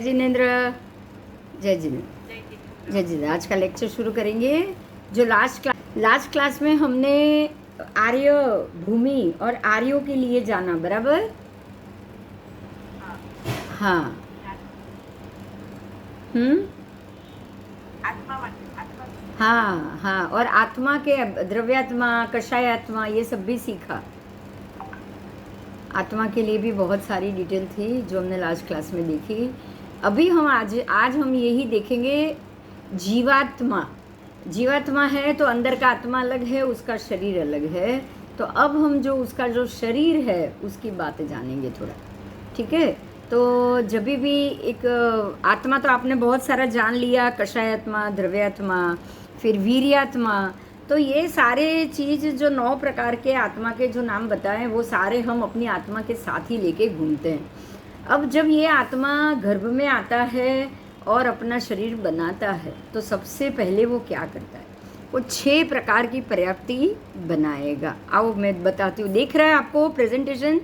जिनेन्द्र, जय जिनेन्द्र, जय जिनेन्द्र। आज का लेक्चर शुरू करेंगे। जो लास्ट क्लास में हमने आर्य भूमि और आर्यों के लिए जाना, बराबर? हाँ। हाँ हाँ, और आत्मा के द्रव्यात्मा, कषायात्मा, ये सब भी सीखा। आत्मा के लिए भी बहुत सारी डिटेल थी जो हमने लास्ट क्लास में देखी। अभी हम आज हम यही देखेंगे। जीवात्मा जीवात्मा है तो अंदर का आत्मा अलग है, उसका शरीर अलग है। तो अब हम जो उसका जो शरीर है उसकी बातें जानेंगे थोड़ा, ठीक है? तो जब भी एक आत्मा तो आपने बहुत सारा जान लिया, कषायात्मा, द्रव्यात्मा, फिर वीर्यात्मा। तो ये सारे चीज़ जो 9 प्रकार के आत्मा के जो नाम बताए वो सारे हम अपनी आत्मा के साथ ही लेके घूमते हैं। अब जब ये आत्मा गर्भ में आता है और अपना शरीर बनाता है तो सबसे पहले वो क्या करता है? वो 6 प्रकार की पर्याप्ति बनाएगा। आओ मैं बताती हूँ। देख रहा है आपको प्रेजेंटेशन?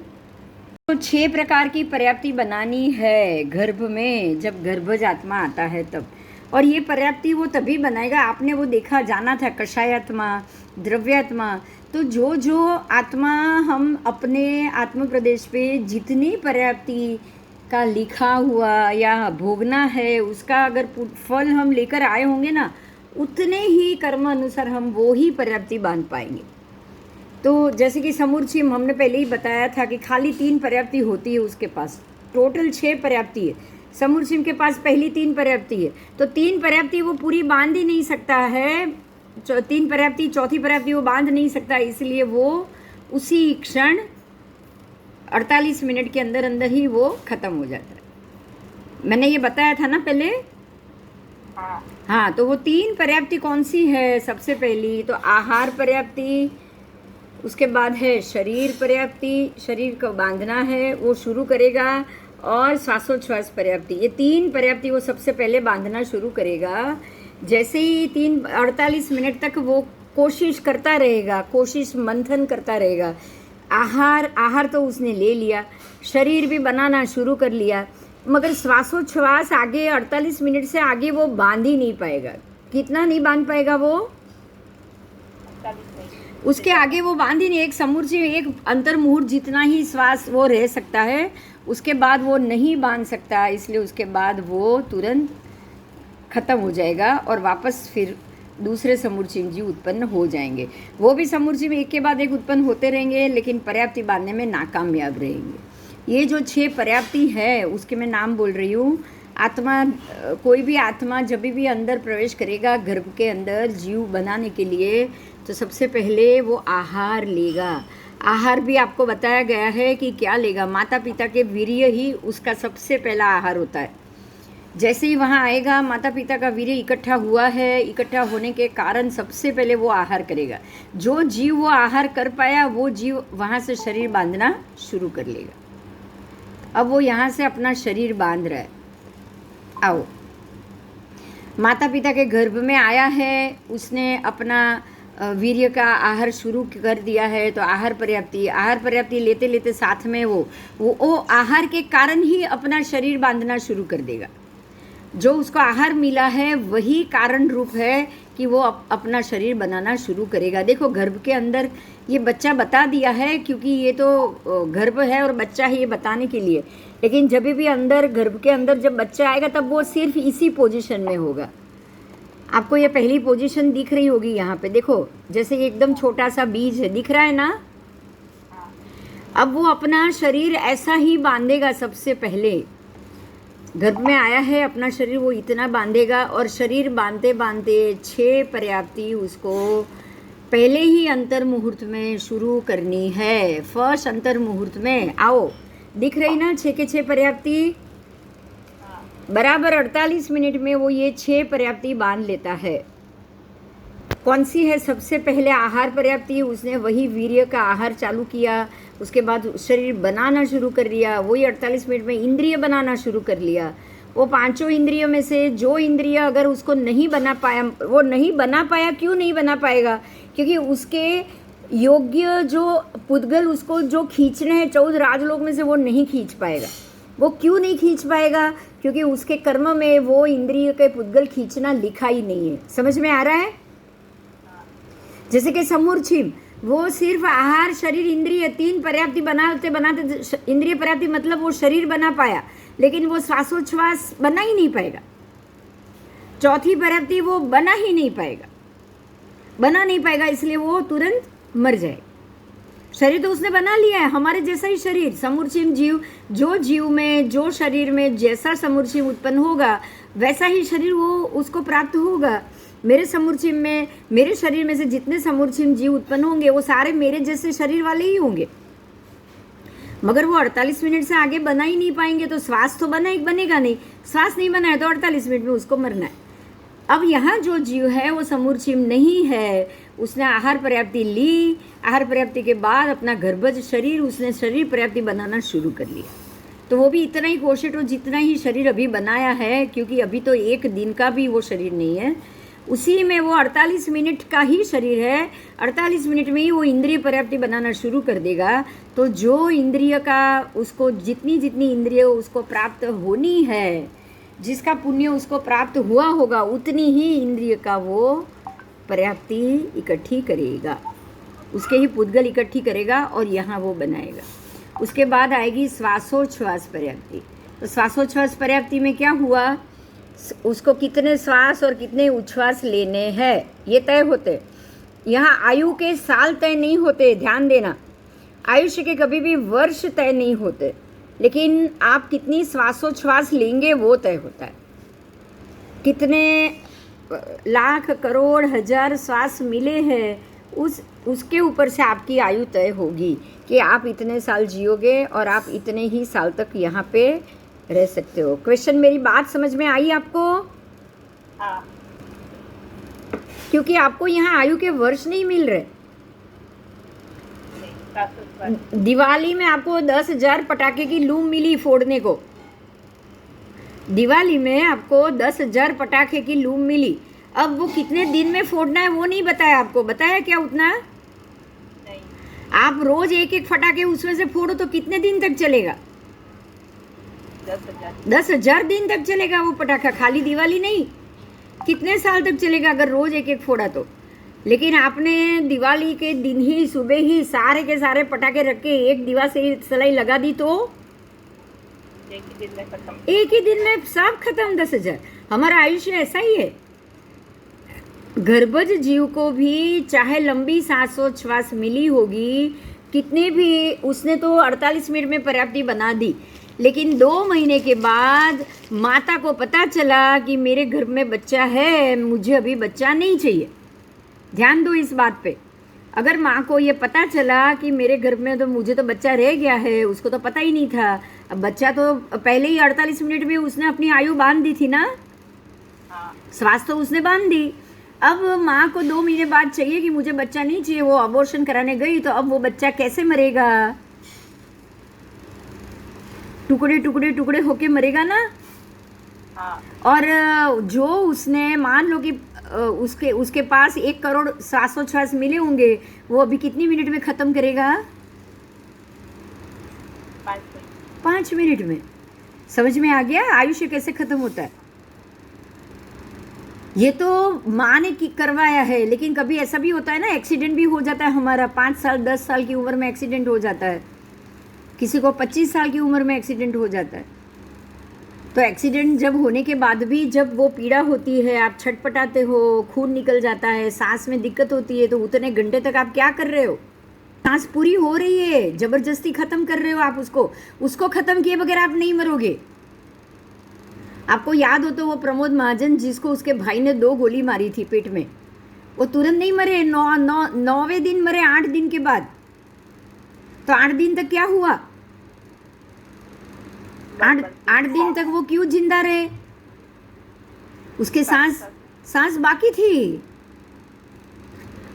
तो 6 प्रकार की पर्याप्ति बनानी है गर्भ में, जब गर्भज आत्मा आता है तब। और ये पर्याप्ति वो तभी बनाएगा, आपने वो देखा, जाना था, कषायात्मा, द्रव्यात्मा। तो जो जो आत्मा हम अपने आत्म प्रदेश पे जितनी पर्याप्ति का लिखा हुआ या भोगना है उसका अगर फल हम लेकर आए होंगे ना, उतने ही कर्म अनुसार हम वो ही पर्याप्ति बांध पाएंगे। तो जैसे कि समूर्चिम हमने पहले ही बताया था कि खाली 3 पर्याप्ति होती है उसके पास, टोटल 6 पर्याप्ति है। समूर्चिम के पास पहली 3 पर्याप्ति है, तो 3 पर्याप्ति वो पूरी बांध ही नहीं सकता है। 3 पर्याप्ति, चौथी पर्याप्ति वो बांध नहीं सकता, इसलिए वो उसी क्षण 48 मिनट के अंदर अंदर ही वो खत्म हो जाता है। मैंने ये बताया था ना पहले? हाँ। तो वो 3 पर्याप्ति कौन सी है? सबसे पहली तो आहार पर्याप्ति, उसके बाद है शरीर पर्याप्ति, शरीर को बांधना है, वो शुरू करेगा, और श्वासोच्छ्वास पर्याप्ति। ये 3 पर्याप्ति वो सबसे पहले बांधना शुरू करेगा। जैसे ही 48 मिनट तक वो कोशिश करता रहेगा, कोशिश मंथन करता रहेगा। आहार तो उसने ले लिया, शरीर भी बनाना शुरू कर लिया, मगर श्वासोच्छ्वास आगे 48 मिनट से आगे वो बांध ही नहीं पाएगा। कितना नहीं बांध पाएगा वो? उसके आगे वो बांध ही नहीं। एक समूर्ची, एक अंतर मुहूर्त जितना ही श्वास वो रह सकता है, उसके बाद वो नहीं बांध सकता, इसलिए उसके बाद वो तुरंत खत्म हो जाएगा और वापस फिर दूसरे समूर्चिम जी उत्पन्न हो जाएंगे। वो भी समूर्चिम एक के बाद एक उत्पन्न होते रहेंगे, लेकिन पर्याप्ति बांधने में नाकामयाब रहेंगे। ये जो 6 पर्याप्ति है उसके मैं नाम बोल रही हूँ। आत्मा, कोई भी आत्मा जब भी अंदर प्रवेश करेगा गर्भ के अंदर जीव बनाने के लिए, तो सबसे पहले वो आहार लेगा। आहार भी आपको बताया गया है कि क्या लेगा। माता पिता के वीर्य ही उसका सबसे पहला आहार होता है। जैसे ही वहाँ आएगा, माता पिता का वीर्य इकट्ठा हुआ है, इकट्ठा होने के कारण सबसे पहले वो आहार करेगा। जो जीव वो आहार कर पाया, वो जीव वहाँ से शरीर बांधना शुरू कर लेगा। अब वो यहाँ से अपना शरीर बांध रहा है। आओ, माता पिता के गर्भ में आया है, उसने अपना वीर्य का आहार शुरू कर दिया है, तो आहार पर्याप्ति लेते लेते साथ में वो आहार के कारण ही अपना शरीर बांधना शुरू कर देगा। जो उसको आहार मिला है वही कारण रूप है कि वो अपना शरीर बनाना शुरू करेगा। देखो, गर्भ के अंदर ये बच्चा बता दिया है, क्योंकि ये तो गर्भ है और बच्चा है, ये बताने के लिए। लेकिन जब भी अंदर गर्भ के अंदर जब बच्चा आएगा तब वो सिर्फ इसी पोजीशन में होगा। आपको ये पहली पोजीशन दिख रही होगी यहाँ पे, देखो, जैसे एकदम छोटा सा बीज है, दिख रहा है ना? अब वो अपना शरीर ऐसा ही बांधेगा। सबसे पहले गर्भ में आया है, अपना शरीर वो इतना बांधेगा, और शरीर बांधते बांधते 6 पर्याप्ति उसको पहले ही अंतर मुहूर्त में शुरू करनी है। फर्स्ट अंतर मुहूर्त में। आओ, दिख रही ना 6 के 6 पर्याप्ति? बराबर 48 मिनट में वो ये 6 पर्याप्ति बांध लेता है। कौन सी है? सबसे पहले आहार पर्याप्ति, उसने वही वीर्य का आहार चालू किया, उसके बाद शरीर बनाना शुरू कर लिया। वही 48 मिनट में इंद्रिय बनाना शुरू कर लिया। वो 5 इंद्रियों में से जो इंद्रिय अगर उसको नहीं बना पाया, वो नहीं बना पाया। क्यों नहीं बना पाएगा? क्योंकि उसके योग्य जो पुद्गल उसको जो खींचने हैं 14 राजलोक में से, वो नहीं खींच पाएगा। वो क्यों नहीं खींच पाएगा? क्योंकि उसके कर्म में वो इंद्रिय के पुद्गल खींचना लिखा ही नहीं है। समझ में आ रहा है? जैसे कि समूर्छिम, वो सिर्फ आहार शरीर इंद्रिय तीन पर्याप्ति बनाते बनाते, इंद्रिय पर्याप्ति मतलब वो शरीर बना पाया, लेकिन वो श्वासोच्छ्वास बना ही नहीं पाएगा। चौथी पर्याप्ति वो बना ही नहीं पाएगा, इसलिए वो तुरंत मर जाएगा। शरीर तो उसने बना लिया है, हमारे जैसा ही शरीर। समूर्छिम जीव, जो जीव में, जो शरीर में जैसा समूर्छिम उत्पन्न होगा वैसा ही शरीर वो उसको प्राप्त होगा। मेरे समूर्छिम में, मेरे शरीर में से जितने समूर्छिम जीव उत्पन्न होंगे वो सारे मेरे जैसे शरीर वाले ही होंगे, मगर वो 48 मिनट से आगे बना ही नहीं पाएंगे। तो श्वास तो बनेगा नहीं, श्वास नहीं बना है तो 48 मिनट में उसको मरना है। अब यहाँ जो जीव है वो समूर्छिम नहीं है, उसने आहार पर्याप्ति ली, आहार पर्याप्ति के बाद अपना गर्भज शरीर, उसने शरीर पर्याप्ति बनाना शुरू कर लिया। तो वो भी इतना ही कोशिश हो जितना ही शरीर अभी बनाया है, क्योंकि अभी तो एक दिन का भी वो शरीर नहीं है, उसी में वो 48 मिनट का ही शरीर है। 48 मिनट में ही वो इंद्रिय पर्याप्ति बनाना शुरू कर देगा। तो जो इंद्रिय का उसको जितनी जितनी इंद्रिय उसको प्राप्त होनी है, जिसका पुण्य उसको प्राप्त हुआ होगा, उतनी ही इंद्रिय का वो पर्याप्ति इकट्ठी करेगा, उसके ही पुद्गल इकट्ठी करेगा और यहाँ वो बनाएगा। उसके बाद आएगी श्वासोच्छ्वास पर्याप्ति। तो श्वासोच्छ्वास पर्याप्ति में क्या हुआ, उसको कितने श्वास और कितने उच्छ्वास लेने हैं ये तय होते। यहाँ आयु के साल तय नहीं होते, ध्यान देना, आयुष्य के कभी भी वर्ष तय नहीं होते, लेकिन आप कितनी श्वासोच्छ्वास लेंगे वो तय होता है। कितने लाख करोड़ हजार श्वास मिले हैं उसके ऊपर से आपकी आयु तय होगी कि आप इतने साल जियोगे और आप इतने ही साल तक यहाँ पे रह सकते हो। क्वेश्चन, मेरी बात समझ में आई आपको? हाँ। क्योंकि आपको यहाँ आयु के वर्ष नहीं मिल रहे। दिवाली में आपको 10,000 पटाखे की लूम मिली फोड़ने को, दिवाली में आपको 10,000 पटाखे की लूम मिली। अब वो कितने दिन में फोड़ना है वो नहीं बताया आपको, बताया क्या उतना? नहीं। आप रोज एक एक फटाके उसमें से फोड़ो तो कितने दिन तक चलेगा? 10,000 दिन तक चलेगा वो पटाखा, खाली दिवाली नहीं। कितने साल तक चलेगा अगर रोज एक एक फोड़ा तो? लेकिन आपने दिवाली के दिन ही सुबह ही सारे के सारे पटाखे रख के एक दिवा से सलाई लगा दी तो एक ही दिन में खत्म, एक ही दिन में सब खत्म। 10,000। हमारा आयुष्य ऐसा ही है। गर्भज जीव को भी चाहे लंबी श्वासोच्छ्वास मिली होगी, कितने भी, उसने तो 48 मिनट में पर्याप्ति बना दी, लेकिन 2 महीने के बाद माता को पता चला कि मेरे घर में बच्चा है, मुझे अभी बच्चा नहीं चाहिए। ध्यान दो इस बात पे। अगर माँ को ये पता चला कि मेरे घर में तो मुझे तो बच्चा रह गया है, उसको तो पता ही नहीं था, अब बच्चा तो पहले ही 48 मिनट में उसने अपनी आयु बांध दी थी ना, श्वास तो उसने बांध दी। अब माँ को 2 महीने बाद चाहिए कि मुझे बच्चा नहीं चाहिए, वो अबॉर्शन कराने गई, तो अब वो बच्चा कैसे मरेगा? टुकड़े टुकड़े टुकड़े होके मरेगा ना। और जो उसने, मान लो कि उसके पास 1 करोड़ श्वासोच्छ्वास मिले होंगे, वो अभी कितनी मिनट में खत्म करेगा? 5 मिनट में। समझ में आ गया आयुष्य कैसे खत्म होता है? ये तो माँ ने करवाया है, लेकिन कभी ऐसा भी होता है ना, एक्सीडेंट भी हो जाता है हमारा। 5 साल 10 साल की उम्र में एक्सीडेंट हो जाता है, किसी को 25 साल की उम्र में एक्सीडेंट हो जाता है। तो एक्सीडेंट जब होने के बाद भी जब वो पीड़ा होती है, आप छटपटाते हो, खून निकल जाता है, सांस में दिक्कत होती है, तो उतने घंटे तक आप क्या कर रहे हो? सांस पूरी हो रही है, जबरदस्ती खत्म कर रहे हो आप उसको खत्म किए बगैर आप नहीं मरोगे। आपको याद हो तो वो प्रमोद महाजन जिसको उसके भाई ने 2 गोली मारी थी पेट में, वो तुरंत नहीं मरे, 9वें दिन मरे, 8 दिन के बाद। तो 8 दिन तक क्या हुआ? 8 दिन तक वो क्यों जिंदा रहे? उसके सांस बाकी थी,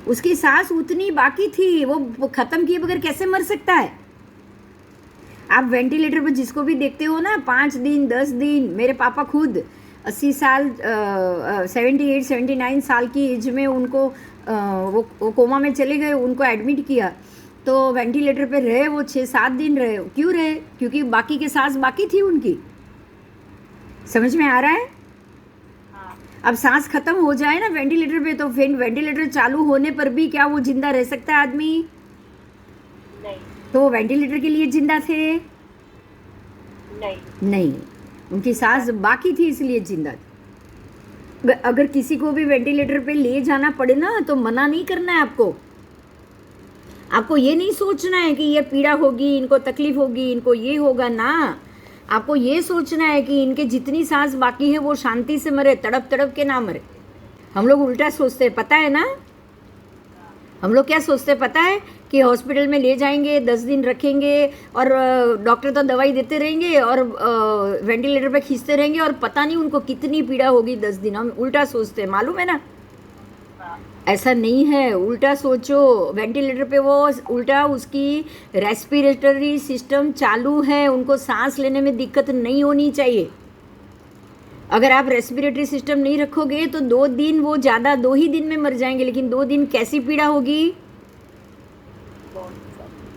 उसकी सांस उतनी बाकी थी, वो खत्म किए बगैर कैसे मर सकता है? आप वेंटिलेटर पर जिसको भी देखते हो ना, 5 दिन 10 दिन, मेरे पापा खुद 80 साल 78 79 साल की एज में उनको वो कोमा में चले गए, उनको एडमिट किया, तो वेंटिलेटर पे रहे वो 6-7 दिन रहे। क्यों रहे? क्योंकि बाकी के सांस बाकी थी उनकी। समझ में आ रहा है? हाँ। अब सांस खत्म हो जाए ना वेंटिलेटर पे, तो फिर वेंटिलेटर चालू होने पर भी क्या वो जिंदा रह सकता है आदमी? नहीं। तो वो वेंटिलेटर के लिए जिंदा थे? नहीं। नहीं, उनकी सांस बाकी थी इसलिए जिंदा थे। अगर किसी को भी वेंटिलेटर पे ले जाना पड़े ना, तो मना नहीं करना है आपको। आपको ये नहीं सोचना है कि ये पीड़ा होगी, इनको तकलीफ होगी, इनको ये होगा ना। आपको ये सोचना है कि इनके जितनी सांस बाकी है वो शांति से मरे, तड़प तड़प के ना मरे। हम लोग उल्टा सोचते हैं, पता है ना? हम लोग क्या सोचते हैं पता है? कि हॉस्पिटल में ले जाएंगे, 10 दिन रखेंगे और डॉक्टर तो दवाई देते रहेंगे और वेंटिलेटर पे खींचते रहेंगे और पता नहीं उनको कितनी पीड़ा होगी 10 दिन। हम उल्टा सोचते हैं, मालूम है ना? हाँ। ऐसा नहीं है, उल्टा सोचो। वेंटिलेटर पे वो उल्टा उसकी रेस्पिरेटरी सिस्टम चालू है, उनको सांस लेने में दिक्कत नहीं होनी चाहिए। अगर आप रेस्पिरेटरी सिस्टम नहीं रखोगे तो 2 दिन वो ज़्यादा 2 ही दिन में मर जाएंगे, लेकिन 2 दिन कैसी पीड़ा होगी?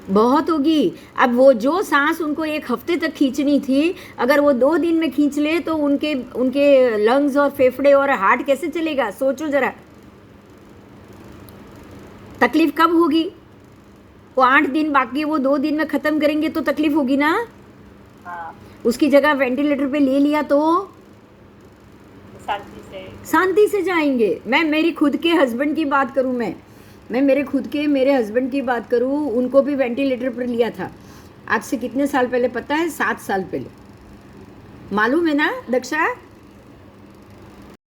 बहुत होगी। अब वो जो सांस उनको 1 हफ्ते तक खींचनी थी, अगर वो 2 दिन में खींच ले तो उनके उनके लंग्स और फेफड़े और हार्ट कैसे चलेगा? सोचो जरा, तकलीफ कब होगी? वो 8 दिन बाकी, वो 2 दिन में ख़त्म करेंगे तो तकलीफ होगी ना। हाँ। उसकी जगह वेंटिलेटर पे ले लिया तो शांति से जाएंगे। मैं मेरी खुद के हस्बैंड की बात करूं, मैं मेरे हस्बैंड की बात करूं, उनको भी वेंटिलेटर पर लिया था। आज से कितने साल पहले पता है? 7 साल पहले। मालूम है ना दक्षा?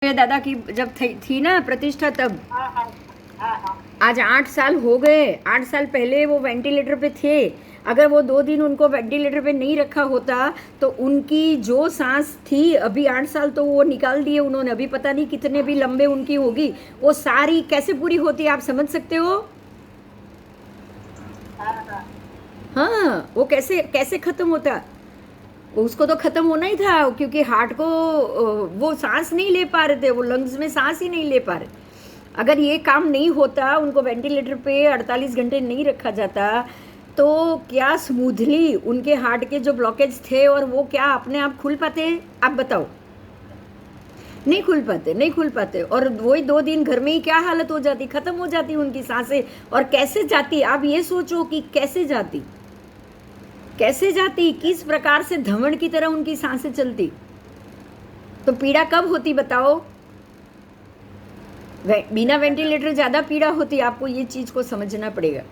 मेरे दादा की जब थी ना प्रतिष्ठा तब। हाँ। हाँ। हाँ। हाँ। आज 8 साल हो गए। 8 साल पहले वो वेंटिलेटर पे थे। अगर वो 2 दिन उनको वेंटिलेटर पे नहीं रखा होता तो उनकी जो सांस थी, अभी 8 साल तो वो निकाल दिए उन्होंने, अभी पता नहीं कितने भी लंबे उनकी होगी, वो सारी कैसे पूरी होती, आप समझ सकते हो? हाँ, वो कैसे कैसे खत्म होता? उसको तो खत्म होना ही था, क्योंकि हार्ट को वो सांस नहीं ले पा रहे थे, वो लंग्स में सांस ही नहीं ले पा रहे। अगर ये काम नहीं होता, उनको वेंटिलेटर पे 48 घंटे नहीं रखा जाता, तो क्या स्मूथली उनके हार्ट के जो ब्लॉकेज थे और वो क्या अपने आप खुल पाते? आप बताओ। नहीं खुल पाते। और वही 2 दिन घर में ही क्या हालत हो जाती, खत्म हो जाती उनकी सांसें। और कैसे जाती, आप ये सोचो कि कैसे जाती, किस प्रकार से धमन की तरह उनकी सांसें चलती। तो पीड़ा कब होती बताओ? बिना वेंटिलेटर ज़्यादा पीड़ा होती। आपको ये चीज़ को समझना पड़ेगा।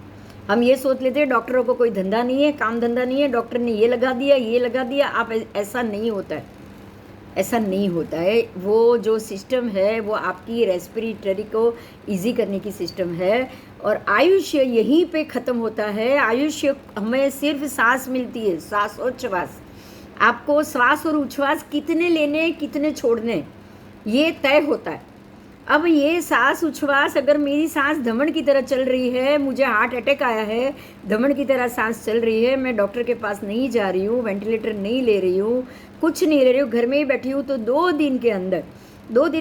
हम ये सोच लेते हैं डॉक्टरों को कोई धंधा नहीं है, काम धंधा नहीं है, डॉक्टर ने ये लगा दिया। आप ऐसा नहीं होता है, ऐसा नहीं होता है। वो जो सिस्टम है वो आपकी रेस्पिरेटरी को इजी करने की सिस्टम है। और आयुष्य यहीं पे ख़त्म होता है। आयुष्य हमें सिर्फ सांस मिलती है, श्वास और उच्छ्वास। आपको श्वास और उच्छ्वास कितने लेने कितने छोड़ने, ये तय होता है। अब ये सांस उच्छ्वास, अगर मेरी सांस धमन की तरह चल रही है, मुझे हार्ट अटैक आया है, धमन की तरह सांस चल रही है, मैं डॉक्टर के पास नहीं जा रही हूँ, वेंटिलेटर नहीं ले रही हूँ, कुछ नहीं ले रही हूँ, घर में ही बैठी हूँ, तो 2 दिन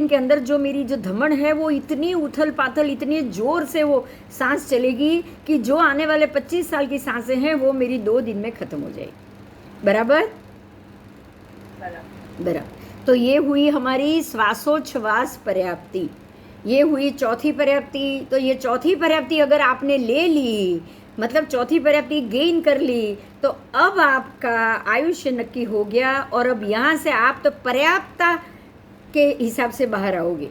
के अंदर जो मेरी जो धमन है वो इतनी उथल पाथल, इतनी ज़ोर से वो सांस चलेगी कि जो आने वाले 25 साल की सांसें हैं वो मेरी 2 दिन में ख़त्म हो जाएगी। बराबर? तो ये हुई हमारी श्वासोच्छ्वास पर्याप्ति, ये हुई चौथी पर्याप्ति। तो ये चौथी पर्याप्ति अगर आपने ले ली, मतलब चौथी पर्याप्ति गेन कर ली, तो अब आपका आयुष्य नक्की हो गया। और अब यहाँ से आप तो पर्याप्तता के हिसाब से बाहर आओगे।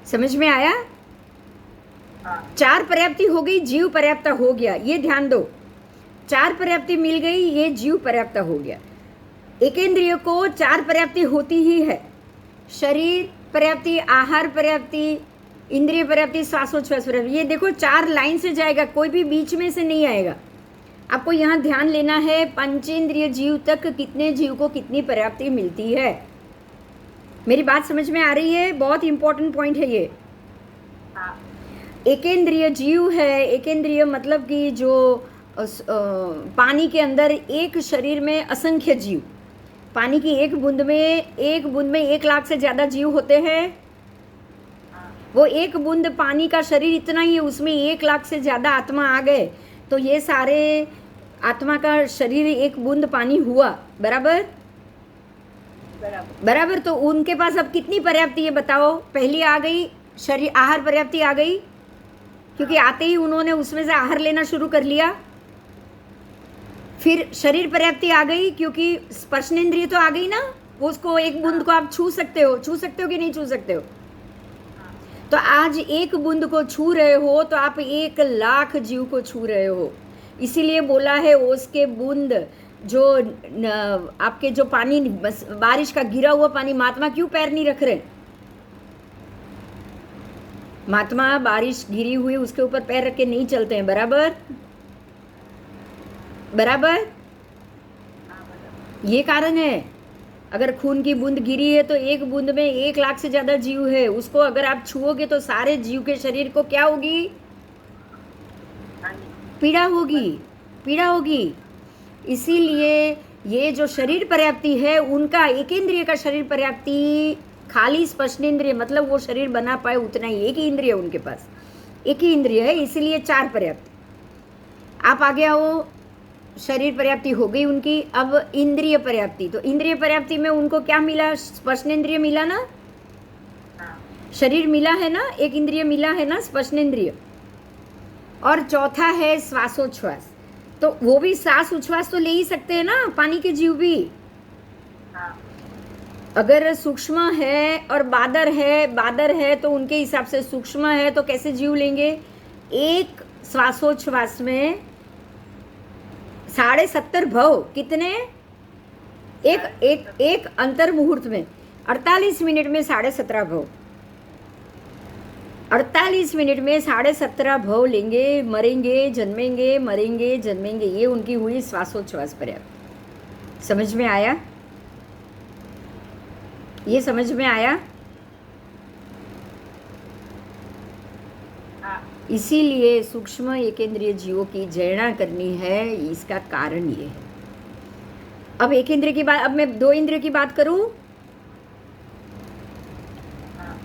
समझ में आया? 4 पर्याप्ति हो गई, जीव पर्याप्ता हो गया, ये ध्यान दो। 4 पर्याप्ति मिल गई, ये जीव पर्याप्ता हो गया। एकेंद्रिय को 4 पर्याप्ति होती ही है, शरीर पर्याप्ति, आहार पर्याप्ति, इंद्रिय पर्याप्ति, श्वासोच्छ्वास पर्याप्ति। ये देखो 4 लाइन से जाएगा, कोई भी बीच में से नहीं आएगा। आपको यहाँ ध्यान लेना है, पंचेंद्रिय जीव तक कितने जीव को कितनी पर्याप्ति मिलती है। मेरी बात समझ में आ रही है? बहुत इंपॉर्टेंट पॉइंट है ये। एकेंद्रिय जीव है, एकेंद्रिय मतलब कि जो पानी के अंदर एक शरीर में असंख्य जीव, पानी की एक बूंद में 1 लाख से ज़्यादा जीव होते हैं। वो एक बूंद पानी का शरीर इतना ही है, उसमें 1 लाख से ज़्यादा आत्मा आ गए, तो ये सारे आत्मा का शरीर एक बूंद पानी हुआ। बराबर? बराबर। बराबर। तो उनके पास अब कितनी पर्याप्ति है बताओ? पहली आ गई शरीर आहार पर्याप्ति आ गई, क्योंकि आते ही उन्होंने उसमें से आहार लेना शुरू कर लिया। फिर शरीर पर्याप्ति आ गई, क्योंकि स्पर्शनेंद्रिय तो आ गई ना, वो उसको एक बूंद को आप छू सकते हो कि नहीं छू सकते हो? तो आज एक बूंद को छू रहे हो तो आप 1,00,000 जीव को छू रहे हो। इसीलिए बोला है ओस के बूंद, जो आपके जो पानी बारिश का गिरा हुआ पानी, महात्मा क्यों पैर नहीं रख रहे? महात्मा बारिश गिरी हुई उसके ऊपर पैर रख के नहीं चलते हैं। बराबर बराबर। ये कारण है। अगर खून की बूंद गिरी है तो एक बूंद में 1,00,000 से ज्यादा जीव है, उसको अगर आप छुओगे तो सारे जीव के शरीर को क्या होगी? पीड़ा होगी, पीड़ा होगी। इसीलिए ये जो शरीर पर्याप्ति है, उनका एक इंद्रिय का शरीर पर्याप्ति खाली स्पर्शनेंद्रिय, मतलब वो शरीर बना पाए उतना ही, एक ही इंद्रिय उनके पास, एक ही इंद्रिय है, इसीलिए 4 पर्याप्ति। आप आगे आओ, शरीर पर्याप्ति हो गई उनकी। अब इंद्रिय पर्याप्ति, तो इंद्रिय पर्याप्ति में उनको क्या मिला? स्पर्शनेंद्रिय मिला ना, शरीर मिला है ना, एक इंद्रिय मिला है ना, स्पर्शनेंद्रिय। और चौथा है श्वासोच्छ्वास, तो वो भी सांस उच्छ्वास तो ले ही सकते हैं ना, पानी के जीव भी। अगर सूक्ष्म है और बादर है तो उनके हिसाब से सूक्ष्म है, तो कैसे जीव लेंगे? एक श्वासोच्छ्वास में 70.5 भव, कितने? एक अंतर मुहूर्त में 48 मिनट में 17.5 भव, 48 मिनट में 17.5 भव लेंगे, मरेंगे जन्मेंगे, मरेंगे जन्मेंगे। ये उनकी हुई श्वासोच्छ्वास पर्याप्त। समझ में आया? ये समझ में आया? इसीलिए सूक्ष्म एकेंद्रिय जीवों की जयना करनी है, इसका कारण ये है। अब एक इंद्रिय की बात, अब मैं 2 इंद्रिय की बात करूं,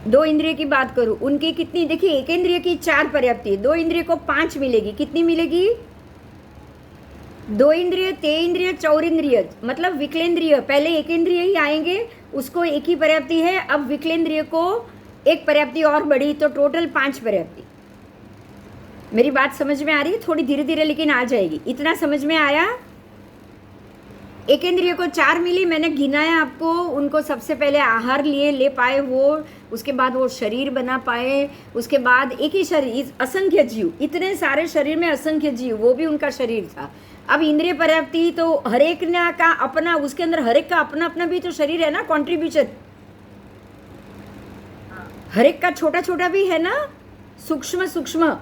2 इंद्रिय की बात करूं, उनकी कितनी? देखिए, एक इंद्रिय की 4 पर्याप्ति है, 2 इंद्रिय को 5 मिलेगी। कितनी मिलेगी? 2 इंद्रिय, 3 इंद्रिय, 4 इंद्रिय, मतलब विकलेंद्रिय। पहले एक इंद्रिय ही आएंगे, उसको एक ही पर्याप्ति है। अब विकलेंद्रिय को एक पर्याप्ति और बढ़ी, तो टोटल 5 पर्याप्ति। मेरी बात समझ में आ रही है? थोड़ी धीरे धीरे लेकिन आ जाएगी। इतना समझ में आया? एक इंद्रिय को 4 मिली, मैंने गिनाया आपको। उनको सबसे पहले आहार ले पाए वो, उसके बाद वो शरीर बना पाए, उसके बाद एक ही शरीर, असंख्य जीव, इतने सारे शरीर में असंख्य जीव, वो भी उनका शरीर था। अब इंद्रिय पर्याप्ति तो हर एक का अपना, उसके अंदर हर एक का अपना अपना भी तो शरीर है ना, कॉन्ट्रीब्यूशन हर एक का छोटा छोटा भी है ना, सूक्ष्म सूक्ष्म।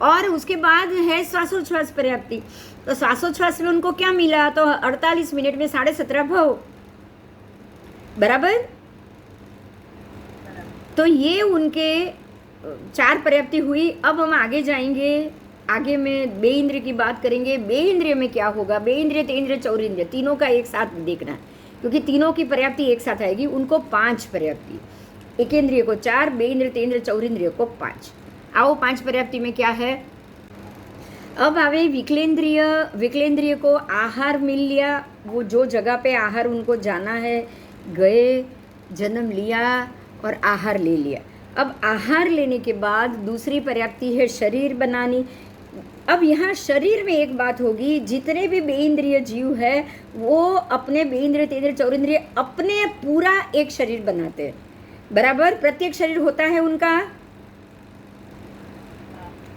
और उसके बाद है श्वासोच्छ्वास पर्याप्ति। तो श्वासोच्छ्वास में उनको क्या मिला? तो 48 मिनट में 17.5 भव। बराबर। तो ये उनके 4 पर्याप्ति हुई। अब हम आगे जाएंगे, आगे में बे इंद्रिय की बात करेंगे। बे इंद्रिय में क्या होगा? बे इंद्रिय, तेन्द्रिय, चौरिंद्रिय, तीनों का एक साथ देखना, क्योंकि तीनों की पर्याप्ति एक साथ आएगी। उनको 5 पर्याप्ति, एक इंद्रिय को 4, बे इंद्रिय, तेन्द्रिय, चौरिंद्रिय को 5। आओ 5 पर्याप्ति में क्या है? अब आवे विकलेंद्रिय। विकलेंद्रिय को आहार मिल लिया, वो जो जगह पे आहार उनको जाना है गए, जन्म लिया और आहार ले लिया। अब आहार लेने के बाद दूसरी पर्याप्ति है शरीर बनानी। अब यहाँ शरीर में एक बात होगी, जितने भी बेइंद्रिय जीव है वो अपने बेइंद्रिय, तेन्द्रिय, चौरिंद्रिय अपने पूरा एक शरीर बनाते हैं। बराबर। प्रत्येक शरीर होता है उनका,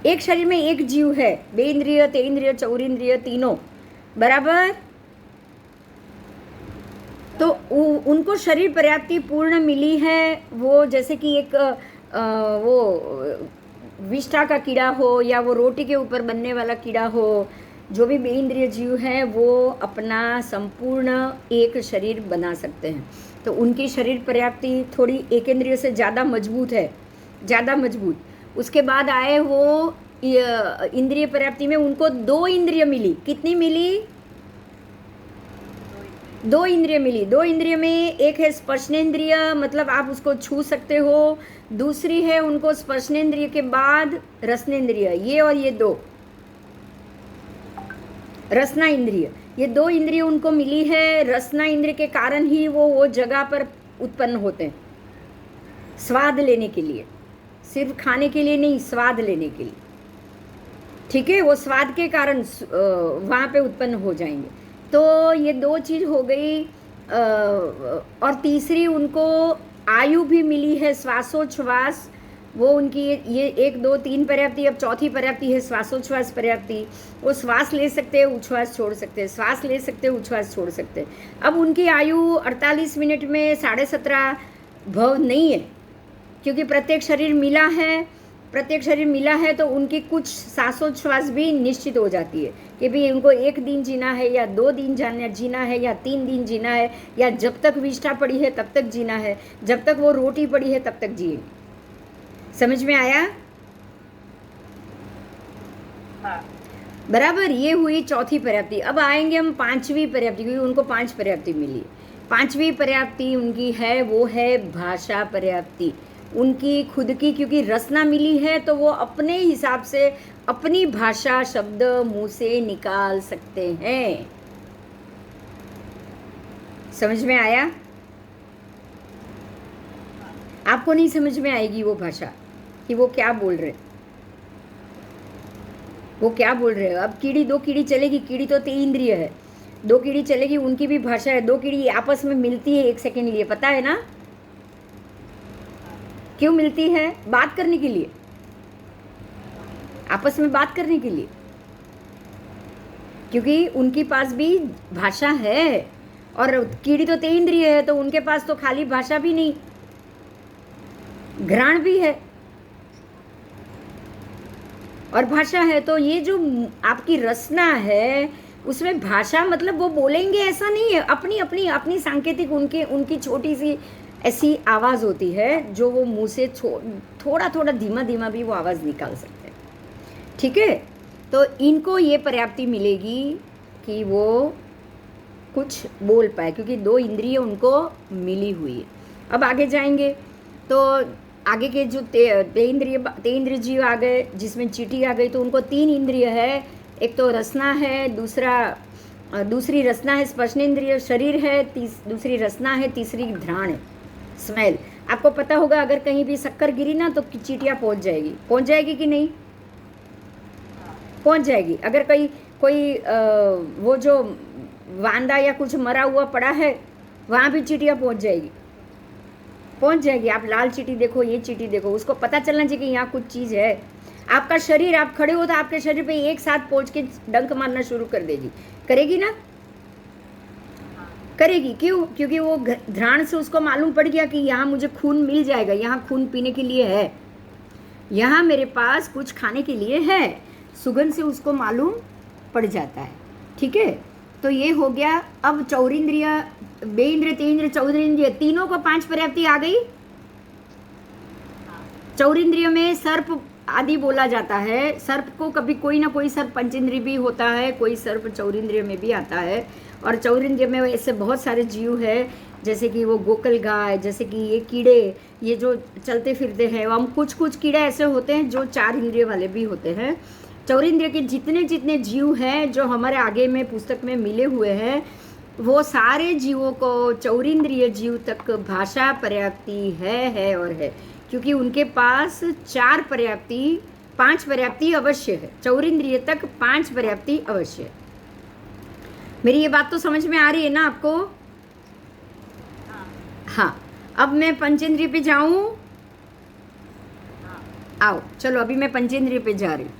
एक शरीर में एक जीव है, बेइंद्रिय, तेन्द्रिय, चौरिंद्रिय तीनों। बराबर। तो उनको शरीर पर्याप्ति पूर्ण मिली है। वो जैसे कि एक वो विष्ठा का कीड़ा हो या वो रोटी के ऊपर बनने वाला कीड़ा हो, जो भी बेइंद्रिय जीव हैं वो अपना संपूर्ण एक शरीर बना सकते हैं। तो उनकी शरीर पर्याप्ति थोड़ी एक इंद्रिय से ज़्यादा मजबूत है, ज़्यादा मजबूत। उसके बाद आए वो इंद्रिय पर्याप्ति में उनको 2 इंद्रिय मिली। कितनी मिली? 2 इंद्रिय मिली। 2 इंद्रिय में एक है स्पर्शनेंद्रिय, मतलब आप उसको छू सकते हो। दूसरी है उनको स्पर्शनेंद्रिय के बाद रसनेंद्रिय, ये और ये 2। रसना इंद्रिय, ये 2 इंद्रिय उनको मिली है। रसना इंद्रिय के कारण ही वो जगह पर उत्पन्न होते हैं, स्वाद लेने के लिए, सिर्फ खाने के लिए नहीं, स्वाद लेने के लिए। ठीक है, वो स्वाद के कारण वहाँ पे उत्पन्न हो जाएंगे। तो ये 2 चीज़ हो गई। और तीसरी उनको आयु भी मिली है, श्वासोच्छ्वास, वो उनकी ये 1 2 3 पर्याप्ति, अब चौथी पर्याप्ति है श्वासोच्छ्वास पर्याप्ति। वो श्वास ले सकते हैं, उच्छ्वास छोड़ सकते हैं, श्वास ले सकते हैं, उच्छ्वास छोड़ सकते हैं। अब उनकी आयु 48 मिनट में 17.5 भव नहीं है, क्योंकि प्रत्येक शरीर मिला है तो उनकी कुछ श्वासोच्छ्वास भी निश्चित हो जाती है कि भाई उनको 1 दिन जीना है या 2 दिन जीना है या 3 दिन जीना है, या जब तक विष्ठा पड़ी है तब तक जीना है, जब तक वो रोटी पड़ी है तब तक जिए। समझ में आया? हाँ। बराबर। ये हुई चौथी पर्याप्ति। अब आएंगे हम 5वीं पर्याप्ति, क्योंकि उनको 5 पर्याप्ति मिली। 5वीं पर्याप्ति उनकी है, वो है भाषा पर्याप्ति, उनकी खुद की, क्योंकि रसना मिली है तो वो अपने हिसाब से अपनी भाषा शब्द मुंह से निकाल सकते हैं। समझ में आया? आपको नहीं समझ में आएगी वो भाषा कि वो क्या बोल रहे, वो क्या बोल रहे हैं। अब कीड़ी 2 कीड़ी चलेगी, कीड़ी तो 3 इंद्रिय है, 2 कीड़ी चलेगी, उनकी भी भाषा है। 2 कीड़ी आपस में मिलती है 1 सेकेंड लिए, पता है ना क्यों मिलती है? बात करने के लिए, आपस में बात करने के लिए, क्योंकि उनके पास भी भाषा है। और कीड़ी तो 3 इंद्रिय है, तो उनके पास तो खाली भाषा भी नहीं, घ्राण भी है और भाषा है। तो ये जो आपकी रसना है उसमें भाषा मतलब वो बोलेंगे ऐसा नहीं है, अपनी अपनी अपनी सांकेतिक उनकी छोटी सी ऐसी आवाज़ होती है जो वो मुंह से थोड़ा थोड़ा धीमा धीमा भी वो आवाज़ निकाल सकते हैं। ठीक है, तो इनको ये पर्याप्ति मिलेगी कि वो कुछ बोल पाए, क्योंकि 2 इंद्रिय उनको मिली हुई है। अब आगे जाएंगे तो आगे के जो ते इंद्रिय जीव आ गए, जिसमें चींटी आ गई, तो उनको 3 इंद्रिय है। एक तो रसना है, दूसरी रसना है, स्पर्शनेंद्रिय शरीर है, दूसरी रसना है, तीसरी घ्राण है, स्मेल। आपको पता होगा अगर कहीं भी शक्कर गिरी ना तो चींटियाँ पहुंच जाएगी कि नहीं? पहुंच जाएगी। अगर कोई वो जो वांदा या कुछ मरा हुआ पड़ा है वहाँ भी चींटियाँ पहुंच जाएगी। आप लाल चींटी देखो, ये चींटी देखो, उसको पता चलना चाहिए कि यहाँ कुछ चीज़ है। आपका शरीर, आप खड़े हो तो आपके शरीर पे एक साथ पहुंच के डंक मारना शुरू कर देगी, करेगी ना? करेगी। क्यों? क्योंकि वो घ्राण से उसको मालूम पड़ गया कि यहाँ मुझे खून मिल जाएगा, यहाँ खून पीने के लिए है, यहाँ मेरे पास कुछ खाने के लिए है, सुगंध से उसको मालूम पड़ जाता है। ठीक है, तो ये हो गया। अब चौरिंद्रिय, बेइंद्रिय, तेइंद्रिय, चौरिंद्रिय, तीनों को 5 पर्याप्ति आ गई। चौरिंद्रिय में सर्प आदि बोला जाता है। सर्प को कभी कोई ना कोई सर्प पंचेंद्रिय भी होता है, कोई सर्प चौरिंद्रिय में भी आता है। और चौरिंद्रिय में ऐसे बहुत सारे जीव है, जैसे कि वो गोकल गाय, जैसे कि ये कीड़े, ये जो चलते फिरते हैं, हम कुछ कीड़े ऐसे होते हैं जो 4 इंद्रिय वाले भी होते हैं। चौरिंद्रिय के जितने जीव हैं जो हमारे आगे में पुस्तक में मिले हुए हैं, वो सारे जीवों को चौरिंद्रिय जीव तक भाषा पर्याप्ति है और है, क्योंकि उनके पास 5 पर्याप्ति अवश्य है। चौरिंद्रिय तक 5 पर्याप्ति अवश्य है। मेरी ये बात तो समझ में आ रही है ना आपको? हाँ। अब मैं पंचेंद्रिय पे जाऊं? आओ चलो, अभी मैं पंचेंद्रिय पे जा रही हूँ।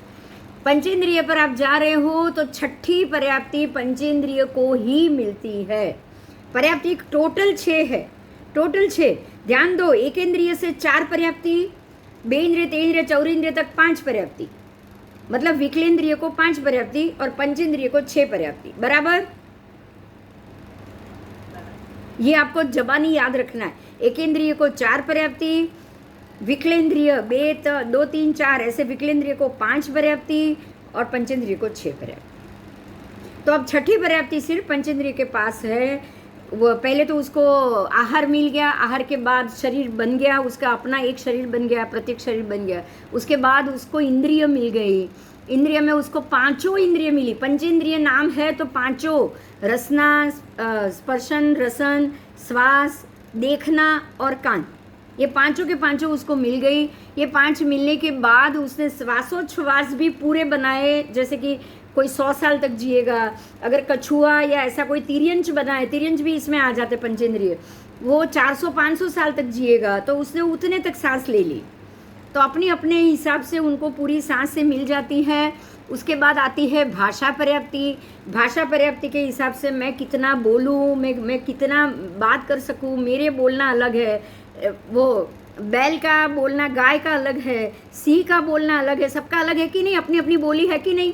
पंचेंद्रिय पर आप जा रहे हो तो 6ठी पर्याप्ति पंचेंद्रिय को ही मिलती है। पर्याप्ति टोटल 6 है, टोटल 6। ध्यान दो, एकेंद्रिय से 4 पर्याप्ति, बेइंद्रिय, तेइंद्रिय, चौरिंद्रिय तक 5 पर्याप्ति, मतलब विकलेंद्रिय को 5 पर्याप्ति और पंचेंद्रिय को 6 पर्याप्ति। बराबर? ये आपको जबानी याद रखना है। एकेंद्रिय को 4 पर्याप्ति, विकलेंद्रिय 2 3 4 ऐसे, विकलेंद्रिय को 5 पर्याप्ति और पंचेंद्रिय को 6 पर्याप्ति। तो अब 6ठी पर्याप्ति सिर्फ पंचेंद्रिय के पास है। वो पहले तो उसको आहार मिल गया, आहार के बाद शरीर बन गया, उसका अपना एक शरीर बन गया, प्रत्येक शरीर बन गया। उसके बाद उसको इंद्रिय मिल गई, इंद्रिय में उसको पांचों इंद्रिय मिली, पंचेंद्रिय नाम है तो पांचों, रसना, स्पर्शन, रसन, श्वास, देखना और कान, ये पांचों के पांचों उसको मिल गई। ये 5 मिलने के बाद उसने श्वासोच्छ्वास भी पूरे बनाए, जैसे कि कोई 100 साल तक जिएगा। अगर कछुआ या ऐसा कोई तिर्यंच बनाए, तिर्यंच भी इसमें आ जाते पंचेंद्रिय, वो 400-500 साल तक जिएगा, तो उसने उतने तक सांस ले ली। तो अपने अपने हिसाब से उनको पूरी सांस से मिल जाती है। उसके बाद आती है भाषा पर्याप्ति। भाषा पर्याप्ति के हिसाब से मैं कितना बोलूँ, मैं कितना बात कर सकूँ, मेरे बोलना अलग है, वो बैल का बोलना, गाय का अलग है, सिंह का बोलना अलग है, सबका अलग है कि नहीं, अपनी अपनी बोली है कि नहीं,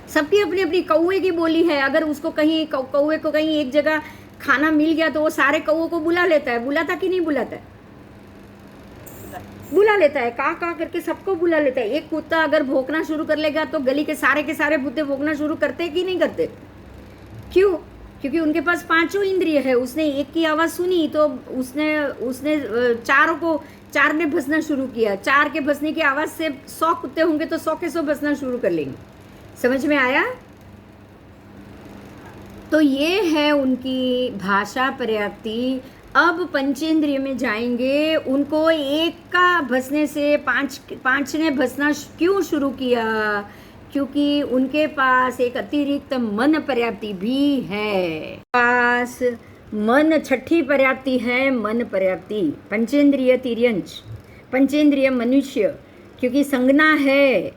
सबकी अपनी अपनी। कौवे की बोली है, अगर उसको कहीं कौवे को कहीं एक जगह खाना मिल गया तो वो सारे कौवों को बुला लेता है, बुलाता कि नहीं बुलाता है, बुला लेता है, का करके सबको बुला लेता है। एक कुत्ता अगर भौंकना शुरू कर लेगा तो गली के सारे कुत्ते भौंकना शुरू करते कि नहीं करते? क्यों? क्योंकि उनके पास पांचों इंद्रिय है। उसने एक की आवाज़ सुनी तो उसने चार ने भसना शुरू किया। 4 के भसने की आवाज़ से 100 कुत्ते होंगे तो 100 के 100 भसना शुरू कर लेंगे। समझ में आया? तो ये है उनकी भाषा पर्याप्ति। अब पंचेंद्रिय में जाएंगे, उनको एक का भसने से 5 ने भसना क्यों शुरू किया? क्योंकि उनके पास एक अतिरिक्त मन पर्याप्ति भी है। पास मन, छठी पर्याप्ति है मन पर्याप्ति। पंचेंद्रिय तिर्यंच, पंचेंद्रिय मनुष्य, क्योंकि संज्ञा है।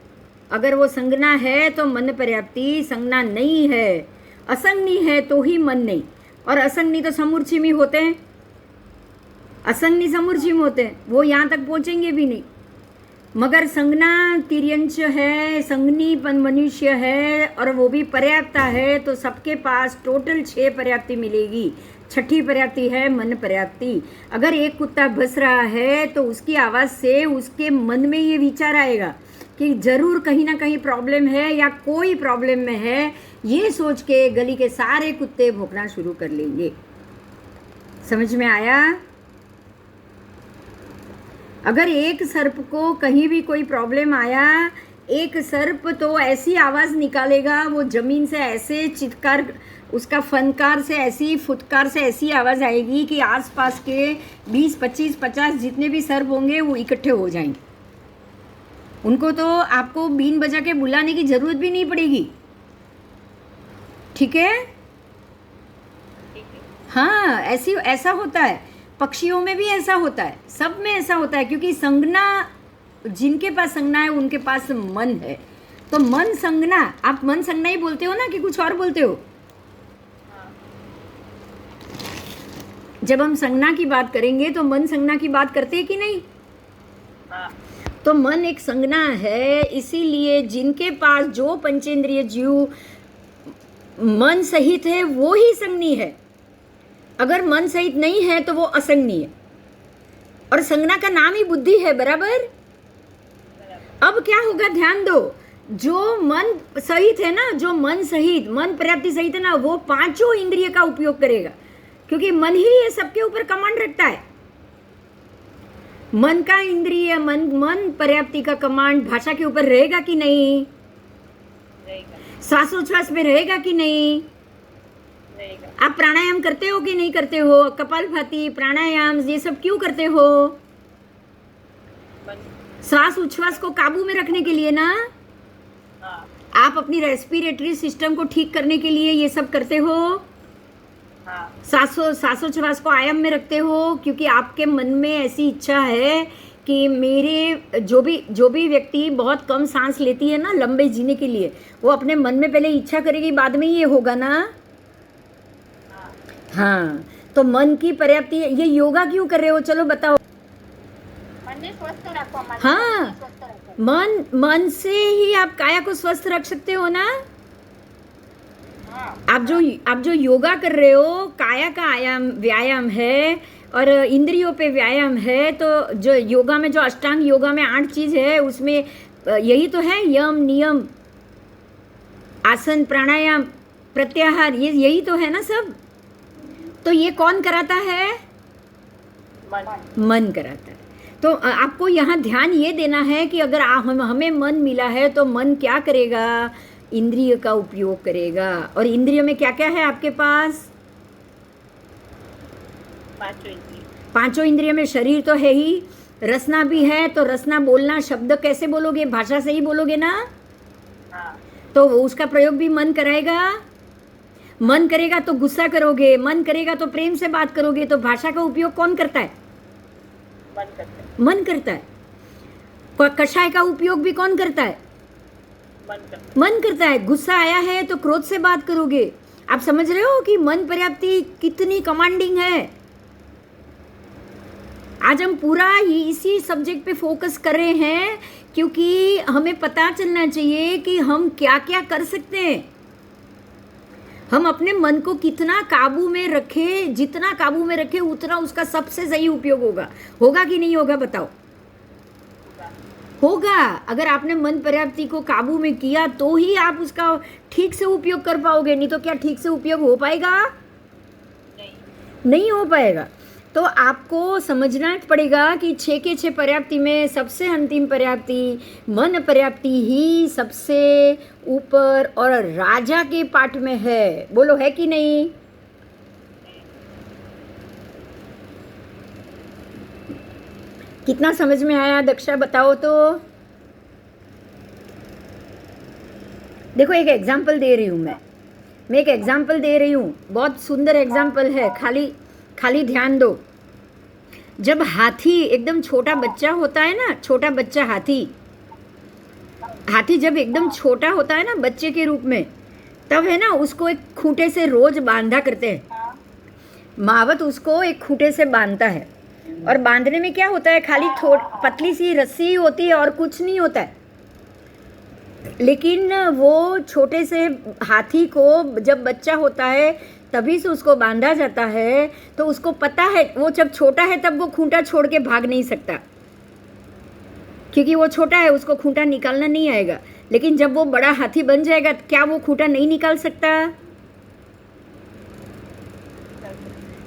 अगर वो संज्ञा है तो मन पर्याप्ति, संज्ञा नहीं है, असंज्ञी है तो ही मन नहीं। और असंज्ञी तो समूर्छिमी होते हैं, असंज्ञी समूर्छिम होते हैं, वो यहाँ तक पहुँचेंगे भी नहीं। मगर संज्ञा तिर्यंच है, संज्ञी मनुष्य है, और वो भी पर्याप्ता है, तो सबके पास टोटल 6 पर्याप्ति मिलेगी। छठी पर्याप्ति है मन पर्याप्ति। अगर एक कुत्ता भस रहा है तो उसकी आवाज़ से उसके मन में ये विचार आएगा कि जरूर कहीं ना कहीं प्रॉब्लम है या कोई प्रॉब्लम में है, ये सोच के गली के सारे कुत्ते भौंकना शुरू कर लेंगे। समझ में आया? अगर एक सर्प को कहीं भी कोई प्रॉब्लम आया, एक सर्प तो ऐसी आवाज़ निकालेगा, वो ज़मीन से ऐसे चित्कार, उसका फनकार से ऐसी, फुटकार से ऐसी आवाज़ आएगी कि आसपास के 20, 25, 50 जितने भी सर्प होंगे वो इकट्ठे हो जाएंगे। उनको तो आपको बीन बजा के बुलाने की ज़रूरत भी नहीं पड़ेगी। ठीक है? हाँ, ऐसा होता है। पक्षियों में भी ऐसा होता है, सब में ऐसा होता है, क्योंकि संज्ञा, जिनके पास संज्ञा है उनके पास मन है। तो मन संज्ञा, आप मन संज्ञा ही बोलते हो ना कि कुछ और बोलते हो? जब हम संज्ञा की बात करेंगे तो मन संज्ञा की बात करते हैं कि नहीं? तो मन एक संज्ञा है, इसीलिए जिनके पास जो पंचेंद्रिय जीव मन सहित है वो ही संज्ञी है। अगर मन सहित नहीं है तो वो असंज्ञी है। और संज्ञा का नाम ही बुद्धि है, बराबर? अब क्या होगा, ध्यान दो। जो मन सहित है ना, जो मन सहित, मन पर्याप्ति सहित है ना, वो 5 इंद्रिय का उपयोग करेगा, क्योंकि मन ही ये सबके ऊपर कमांड रखता है। मन का इंद्रिय, मन पर्याप्ति का कमांड भाषा के ऊपर रहेगा कि नहीं? श्वासोच्छ्वास में रहेगा कि नहीं? आप प्राणायाम करते हो कि नहीं करते हो? कपालभाति, प्राणायाम, ये सब क्यों करते हो? श्वास उच्छ्वास को काबू में रखने के लिए ना। आप अपनी रेस्पिरेटरी सिस्टम को ठीक करने के लिए ये सब करते हो। श्वासोच्छ्वास को आयाम में रखते हो, क्योंकि आपके मन में ऐसी इच्छा है कि मेरे जो भी व्यक्ति बहुत कम सांस लेती है ना लंबे जीने के लिए, वो अपने मन में पहले इच्छा करेगी, बाद में ये होगा ना। हाँ, तो मन की पर्याप्ति। ये योगा क्यों कर रहे हो, चलो बताओ। हाँ, मन से ही आप काया को स्वस्थ रख सकते हो ना। आप जो योगा कर रहे हो, काया का व्यायाम है और इंद्रियों पे व्यायाम है। तो जो योगा में, जो अष्टांग योगा में 8 चीज है, उसमें यही तो है, यम, नियम, आसन, प्राणायाम, प्रत्याहार, ये यही तो है ना सब। तो ये कौन कराता है? मन कराता है। तो आपको यहाँ ध्यान ये देना है कि अगर हमें मन मिला है तो मन क्या करेगा, इंद्रिय का उपयोग करेगा। और इंद्रिय में क्या क्या है आपके पास? पांचों इंद्रिय। पांचों इंद्रिय में शरीर तो है ही, रसना भी है, तो रसना बोलना शब्द कैसे बोलोगे? भाषा से ही बोलोगे ना। हाँ। तो उसका प्रयोग भी मन कराएगा। मन करेगा तो गुस्सा करोगे, मन करेगा तो प्रेम से बात करोगे। तो भाषा का उपयोग कौन करता है? मन करते हैं। मन करता है। कषाय का उपयोग भी कौन करता है? मन करते हैं। मन करता है। गुस्सा आया है तो क्रोध से बात करोगे। आप समझ रहे हो कि मन पर्याप्ति कितनी कमांडिंग है। आज हम पूरा इसी सब्जेक्ट पे फोकस कर रहे हैं क्योंकि हमें पता चलना चाहिए कि हम क्या क्या कर सकते हैं। हम अपने मन को कितना काबू में रखें, जितना काबू में रखें उतना उसका सबसे सही उपयोग होगा। होगा कि नहीं होगा बताओ? होगा। अगर आपने मन पर्याप्ति को काबू में किया तो ही आप उसका ठीक से उपयोग कर पाओगे, नहीं तो क्या ठीक से उपयोग हो पाएगा? नहीं हो पाएगा। तो आपको समझना पड़ेगा कि 6 के 6 पर्याप्ति में सबसे अंतिम पर्याप्ति मन पर्याप्ति ही सबसे ऊपर और राजा के पाठ में है। बोलो है कि नहीं? कितना समझ में आया दक्षा बताओ तो। देखो एक एग्जाम्पल दे रही हूँ मैं एक एग्जाम्पल दे रही हूँ, बहुत सुंदर एग्जाम्पल है, खाली ध्यान दो। जब हाथी एकदम छोटा बच्चा होता है ना, छोटा बच्चा हाथी जब एकदम छोटा होता है ना बच्चे के रूप में, तब है ना उसको एक खूंटे से रोज बांधा करते हैं। मावत उसको एक खूंटे से बांधता है और बांधने में क्या होता है, खाली पतली सी रस्सी होती है और कुछ नहीं होता है। लेकिन वो छोटे से हाथी को जब बच्चा होता है तभी से उसको बांधा जाता है। तो उसको पता है वो जब छोटा है तब वो खूंटा छोड़ के भाग नहीं सकता, क्योंकि वो छोटा है, उसको खूंटा निकालना नहीं आएगा। लेकिन जब वो बड़ा हाथी बन जाएगा क्या वो खूंटा नहीं निकाल सकता?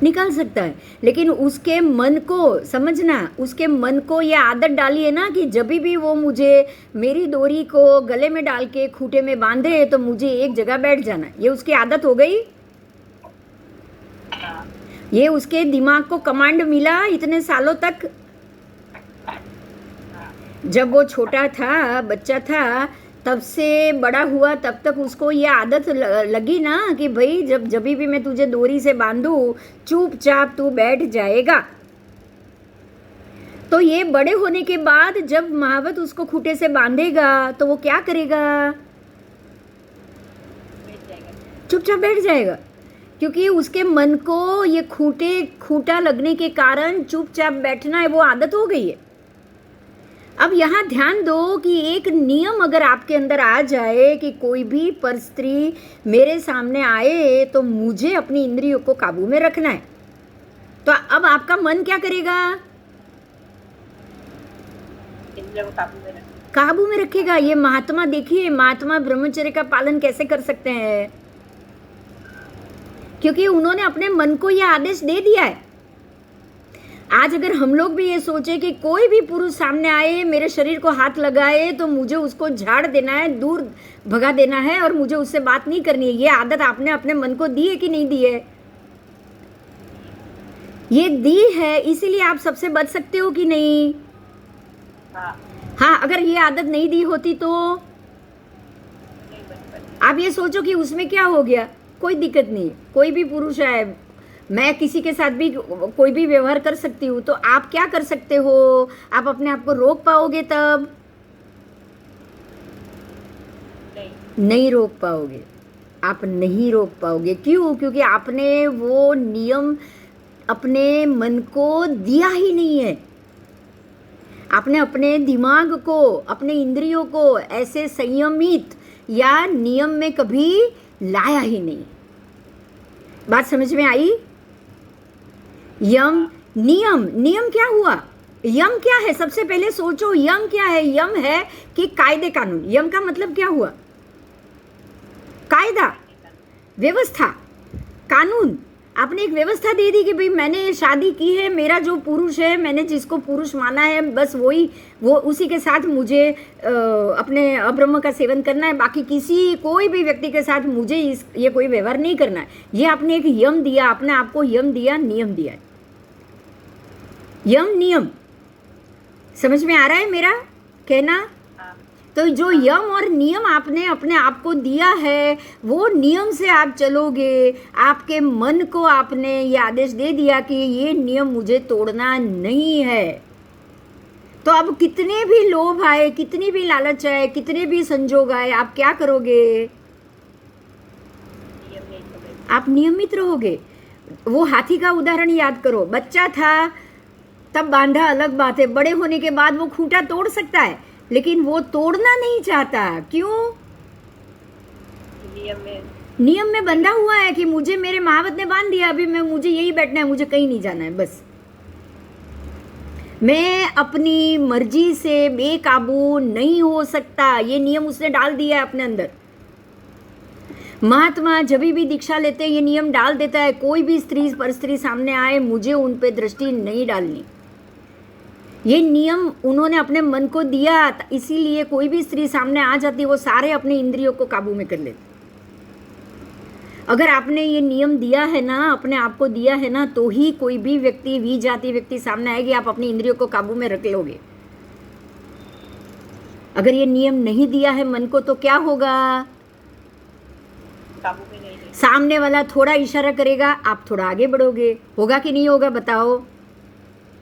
निकाल सकता है। लेकिन उसके मन को समझना, उसके मन को ये आदत डाली है ना कि जब भी वो मुझे मेरी डोरी को गले में डाल के खूंटे में बांधे तो मुझे एक जगह बैठ जाना। ये उसकी आदत हो गई। ये उसके दिमाग को कमांड मिला इतने सालों तक। जब वो छोटा था, बच्चा था, तब से बड़ा हुआ तब तक उसको ये आदत लगी ना कि भाई जब भी मैं तुझे डोरी से बांधूं चुपचाप तू बैठ जाएगा। तो ये बड़े होने के बाद जब महावत उसको खूंटे से बांधेगा तो वो क्या करेगा? चुपचाप बैठ जाएगा, क्योंकि उसके मन को ये खूंटा लगने के कारण चुपचाप बैठना है, वो आदत हो गई है। अब यहाँ ध्यान दो कि एक नियम अगर आपके अंदर आ जाए कि कोई भी पर स्त्री मेरे सामने आए तो मुझे अपनी इंद्रियों को काबू में रखना है, तो अब आपका मन क्या करेगा? इंद्रियों को काबू में रखेगा। ये महात्मा देखिए, महात्मा ब्रह्मचर्य का पालन कैसे कर सकते हैं, क्योंकि उन्होंने अपने मन को यह आदेश दे दिया है। आज अगर हम लोग भी ये सोचे कि कोई भी पुरुष सामने आए, मेरे शरीर को हाथ लगाए तो मुझे उसको झाड़ देना है, दूर भगा देना है और मुझे उससे बात नहीं करनी है, ये आदत आपने अपने मन को दी है कि नहीं दी है? ये दी है, इसीलिए आप सबसे बच सकते हो कि नहीं? हाँ, अगर ये आदत नहीं दी होती तो आप ये सोचो कि उसमें क्या हो गया, कोई दिक्कत नहीं। कोई भी पुरुष है, मैं किसी के साथ भी कोई भी व्यवहार कर सकती हूँ, तो आप क्या कर सकते हो? आप अपने आप को रोक पाओगे? तब नहीं रोक पाओगे, आप नहीं रोक पाओगे। क्यों? क्योंकि आपने वो नियम अपने मन को दिया ही नहीं है। आपने अपने दिमाग को, अपने इंद्रियों को ऐसे संयमित या नियम में कभी लाया ही नहीं। बात समझ में आई? यम नियम, नियम क्या हुआ? यम क्या है? सबसे पहले सोचो यम क्या है। यम है कि कायदे कानून। यम का मतलब क्या हुआ? कायदा, व्यवस्था, कानून। आपने एक व्यवस्था दे दी कि भाई मैंने शादी की है, मेरा जो पुरुष है, मैंने जिसको पुरुष माना है, बस वो उसी के साथ मुझे अपने अब्रह्म का सेवन करना है, बाकी कोई भी व्यक्ति के साथ मुझे ये कोई व्यवहार नहीं करना है। ये आपने एक यम दिया, अपने आप को यम दिया, नियम दिया है। यम नियम समझ में आ रहा है मेरा कहना? हाँ तो जो यम और नियम आपने अपने आप को दिया है, वो नियम से आप चलोगे। आपके मन को आपने ये आदेश दे दिया कि ये नियम मुझे तोड़ना नहीं है। तो अब कितने भी लोभ आए, कितनी भी लालच आए, कितने भी संजोग आए, आप क्या करोगे? नियम नहीं तोड़ेंगे। आप नियमित रहोगे। वो हाथी का उदाहरण याद करो। बच्चा था तब बांधा, अलग बात है। बड़े होने के बाद वो खूंटा तोड़ सकता है, लेकिन वो तोड़ना नहीं चाहता। क्यों? नियम में बंधा हुआ है कि मुझे मेरे महावत ने बांध दिया, अभी मुझे यही बैठना है, मुझे कहीं नहीं जाना है, बस। मैं अपनी मर्जी से बेकाबू नहीं हो सकता, ये नियम उसने डाल दिया है अपने अंदर। महात्मा जब भी दीक्षा लेते हैं ये नियम डाल देता है, कोई भी स्त्री पर स्त्री सामने आए, मुझे उन पे दृष्टि नहीं डालनी। ये नियम उन्होंने अपने मन को दिया, इसीलिए कोई भी स्त्री सामने आ जाती, वो सारे अपने इंद्रियों को काबू में कर लेते। अगर आपने ये नियम दिया है ना, अपने आप को दिया है ना, तो ही कोई भी व्यक्ति, विजाति व्यक्ति सामने आएगी, आप अपनी इंद्रियों को काबू में रख लोगे। अगर ये नियम नहीं दिया है मन को, तो क्या होगा? काबू में नहीं रहेगा। सामने वाला थोड़ा इशारा करेगा, आप थोड़ा आगे बढ़ोगे। होगा कि नहीं होगा बताओ?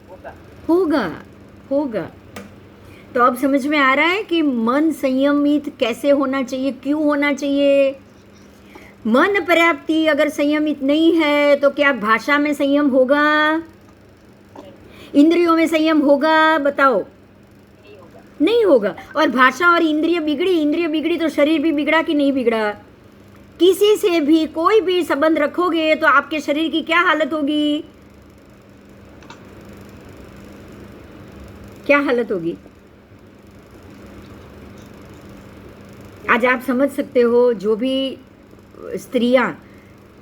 होगा। होगा, होगा। तो अब समझ में आ रहा है कि मन संयमित कैसे होना चाहिए, क्यों होना चाहिए। मन पर्याप्ति अगर संयमित नहीं है तो क्या भाषा में संयम होगा? इंद्रियों में संयम होगा? बताओ। नहीं होगा। नहीं होगा। और भाषा और इंद्रिय बिगड़ी तो शरीर भी बिगड़ा कि नहीं बिगड़ा? किसी से भी कोई भी संबंध रखोगे तो आपके शरीर की क्या हालत होगी? क्या हालत होगी? आज आप समझ सकते हो, जो भी स्त्रियां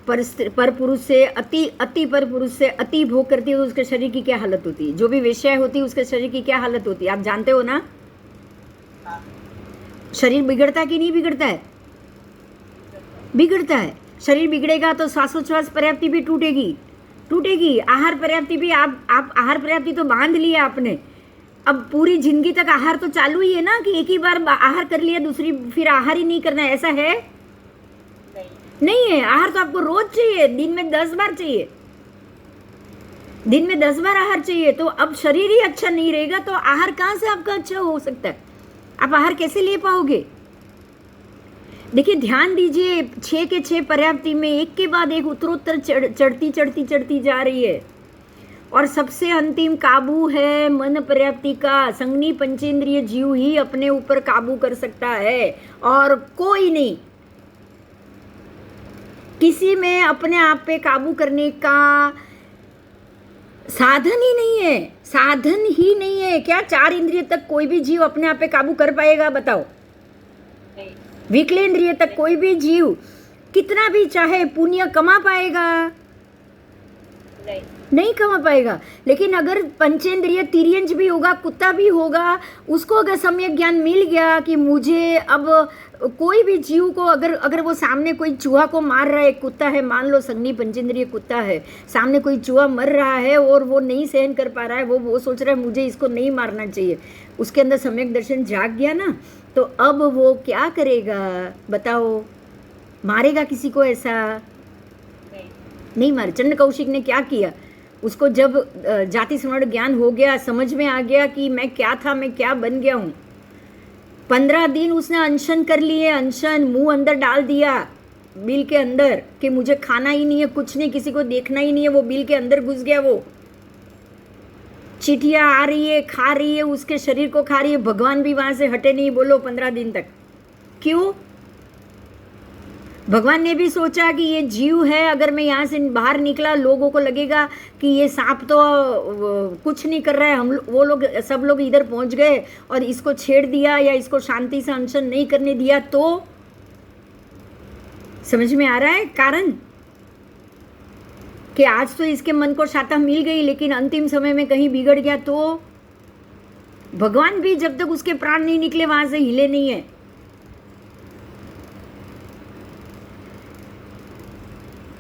पर पुरुष से अति पर पुरुष से अति भोग करती है, तो उसके शरीर की क्या हालत होती है। जो भी वेश्या होती है, उसके शरीर की क्या हालत होती है, आप जानते हो ना। हाँ शरीर बिगड़ता कि नहीं बिगड़ता है? बिगड़ता है। शरीर बिगड़ेगा तो श्वासोच्छ्वास पर्याप्ति भी टूटेगी। आहार पर्याप्ति भी, आप आहार पर्याप्ति तो बांध लिया आपने, अब पूरी जिंदगी तक आहार तो चालू ही है ना, कि एक ही बार आहार कर लिया, दूसरी फिर आहार ही नहीं करना है, ऐसा है? नहीं है। आहार तो आपको रोज चाहिए, दिन में 10 बार चाहिए, दिन में 10 बार आहार चाहिए। तो अब शरीर ही अच्छा नहीं रहेगा तो आहार कहाँ से आपका अच्छा हो सकता है? आप आहार कैसे ले पाओगे? देखिए, ध्यान दीजिए, 6 के 6 पर्याप्ति में एक के बाद एक उत्तरोत्तर चढ़ती जा रही है। और सबसे अंतिम काबू है मन पर्याप्ति का। संगनी पंचेंद्रिय जीव ही अपने ऊपर काबू कर सकता है, और कोई नहीं। किसी में अपने आप पे काबू करने का साधन ही नहीं है। क्या 4 इंद्रिय तक कोई भी जीव अपने आप पे काबू कर पाएगा? बताओ। नहीं। विकलेंद्रिय तक कोई भी जीव कितना भी चाहे पुण्य कमा पाएगा? नहीं कमा पाएगा। लेकिन अगर पंचेंद्रिय तिर्यंज भी होगा, कुत्ता भी होगा, उसको अगर सम्यक ज्ञान मिल गया कि मुझे अब कोई भी जीव को, अगर वो सामने कोई चूहा को मार रहा है, कुत्ता है, मान लो संगनी पंचेंद्रिय कुत्ता है, सामने कोई चूहा मर रहा है और वो नहीं सहन कर पा रहा है, वो सोच रहा है मुझे इसको नहीं मारना चाहिए, उसके अंदर सम्यक दर्शन जाग गया ना, तो अब वो क्या करेगा बताओ? मारेगा किसी को? ऐसा नहीं मारे। चंड कौशिक ने क्या किया? उसको जब जाति स्मरण ज्ञान हो गया, समझ में आ गया कि मैं क्या था, मैं क्या बन गया हूँ, 15 दिन उसने अनशन कर लिए। अनशन, मुंह अंदर डाल दिया बिल के अंदर कि मुझे खाना ही नहीं है, कुछ नहीं, किसी को देखना ही नहीं है। वो बिल के अंदर घुस गया। वो चींटियां आ रही है, खा रही है, उसके शरीर को खा रही है। भगवान भी वहां से हटे नहीं, बोलो 15 दिन तक। क्यों? भगवान ने भी सोचा कि ये जीव है, अगर मैं यहाँ से बाहर निकला, लोगों को लगेगा कि ये सांप तो कुछ नहीं कर रहा है, सब लोग इधर पहुँच गए और इसको छेड़ दिया या इसको शांति से अनशन नहीं करने दिया, तो समझ में आ रहा है कारण? कि आज तो इसके मन को शाता मिल गई, लेकिन अंतिम समय में कहीं बिगड़ गया तो भगवान भी जब तक उसके प्राण नहीं निकले वहां से हिले नहीं है।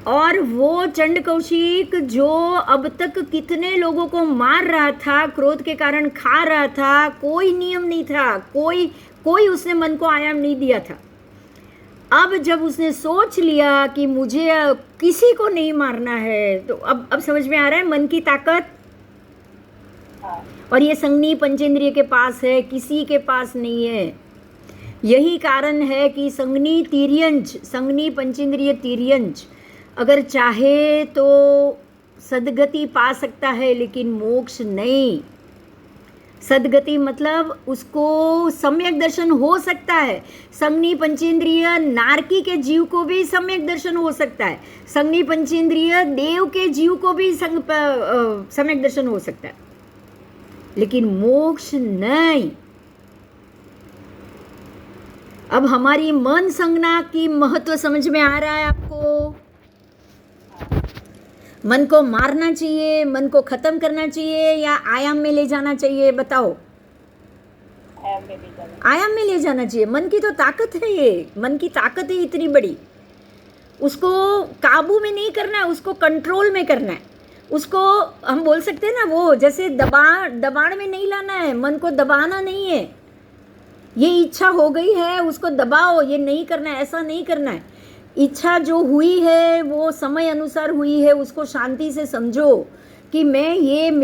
और वो चंड कौशिक जो अब तक कितने लोगों को मार रहा था, क्रोध के कारण खा रहा था, कोई नियम नहीं था, कोई उसने मन को आयाम नहीं दिया था। अब जब उसने सोच लिया कि मुझे किसी को नहीं मारना है, तो अब समझ में आ रहा है मन की ताकत। हाँ, और ये संज्ञी पंचेंद्रिय के पास है, किसी के पास नहीं है। यही कारण है कि संज्ञी पंचेंद्रिय तिर्यंच अगर चाहे तो सदगति पा सकता है, लेकिन मोक्ष नहीं। सदगति मतलब उसको सम्यक दर्शन हो सकता है। संज्ञी पंचेंद्रिय नारकी के जीव को भी सम्यक दर्शन हो सकता है, संज्ञी पंचेंद्रिय देव के जीव को भी सम्यक दर्शन हो सकता है, लेकिन मोक्ष नहीं। अब हमारी मन संज्ञा की महत्व समझ में आ रहा है आपको? मन को मारना चाहिए, मन को खत्म करना चाहिए या आयाम में ले जाना चाहिए? बताओ। आयाम में भी जाना। आयाम में ले जाना चाहिए। मन की तो ताकत है, ये मन की ताकत है इतनी बड़ी। उसको काबू में नहीं करना है, उसको कंट्रोल में करना है। उसको हम बोल सकते हैं ना, वो जैसे दबाण में नहीं लाना है, मन को दबाना नहीं है। ये इच्छा हो गई है, उसको दबाओ, ये नहीं करना है, ऐसा नहीं करना है। इच्छा जो हुई है वो समय अनुसार हुई है, उसको शांति से समझो कि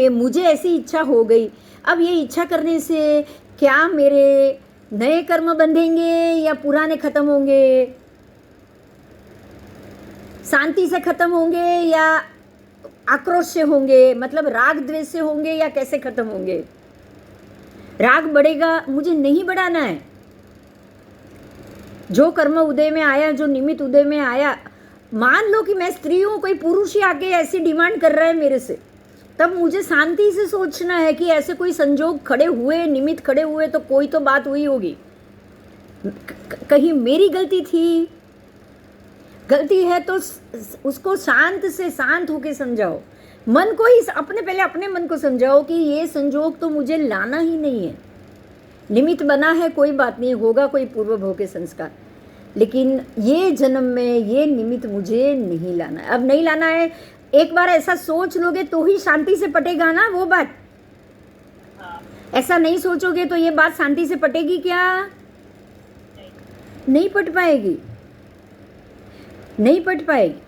मुझे ऐसी इच्छा हो गई। अब ये इच्छा करने से क्या मेरे नए कर्म बंधेंगे या पुराने खत्म होंगे? शांति से खत्म होंगे या आक्रोश से होंगे, मतलब राग द्वेष से होंगे या कैसे खत्म होंगे? राग बढ़ेगा, मुझे नहीं बढ़ाना है। जो कर्म उदय में आया, जो निमित्त उदय में आया, मान लो कि मैं स्त्री हूं, कोई पुरुष ही आके ऐसी डिमांड कर रहा है मेरे से, तब मुझे शांति से सोचना है कि ऐसे कोई संजोग खड़े हुए, निमित्त खड़े हुए, तो कोई तो बात हुई होगी। कहीं मेरी गलती थी? गलती है तो उसको शांत होके समझाओ। मन को ही पहले अपने मन को समझाओ कि ये संजोग तो मुझे लाना ही नहीं है। निमित्त बना है, कोई बात नहीं, होगा कोई पूर्व भोग के संस्कार, लेकिन ये जन्म में ये निमित्त मुझे नहीं लाना है। अब नहीं लाना है, एक बार ऐसा सोच लोगे तो ही शांति से पटेगा ना वो बात। हाँ, ऐसा नहीं सोचोगे तो ये बात शांति से पटेगी क्या? नहीं पट पाएगी, नहीं पट पाएगी।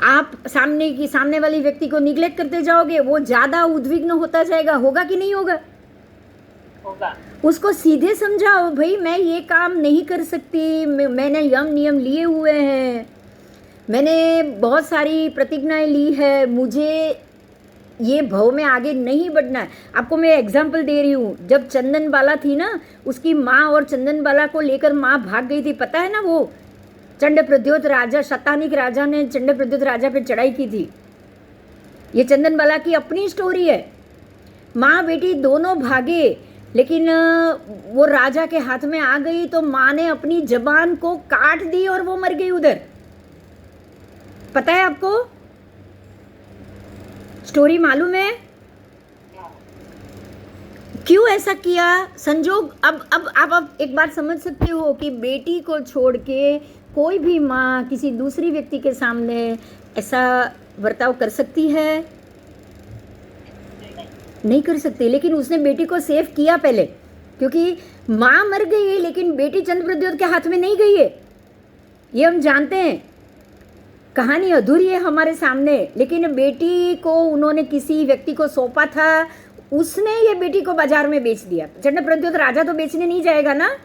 आप सामने वाली व्यक्ति को निग्लेक्ट करते जाओगे, वो ज्यादा उद्विग्न होता जाएगा। होगा कि नहीं होगा? होगा। उसको सीधे समझाओ, भाई मैं ये काम नहीं कर सकती, मैंने यम नियम लिए हुए हैं, मैंने बहुत सारी प्रतिज्ञाएं ली है, मुझे ये भव में आगे नहीं बढ़ना है। आपको मैं एग्जाम्पल दे रही हूँ, जब चंदन बाला थी ना, उसकी माँ और चंदन बाला को लेकर माँ भाग गई थी, पता है ना? वो चंड प्रद्योत राजा, शतानिक राजा ने चंड प्रद्योत राजा पे चढ़ाई की थी। ये चंदन बाला की अपनी स्टोरी है। माँ बेटी दोनों भागे, लेकिन वो राजा के हाथ में आ गई तो माँ ने अपनी जबान को काट दी और वो मर गई उधर। पता है आपको? स्टोरी मालूम है? क्यों ऐसा किया? संजोग। अब आप एक बात समझ सकते हो कि बेटी को छोड़ के कोई भी माँ किसी दूसरी व्यक्ति के सामने ऐसा बर्ताव कर सकती है? नहीं कर सकती। लेकिन उसने बेटी को सेव किया पहले, क्योंकि माँ मर गई है लेकिन बेटी चंद्र प्रद्योत के हाथ में नहीं गई है। ये हम जानते हैं, कहानी अधूरी है हमारे सामने, लेकिन बेटी को उन्होंने किसी व्यक्ति को सौंपा था, उसने ये बेटी को बाजार में बेच दिया। चंड प्रद्योत राजा तो बेचने नहीं जाएगा ना।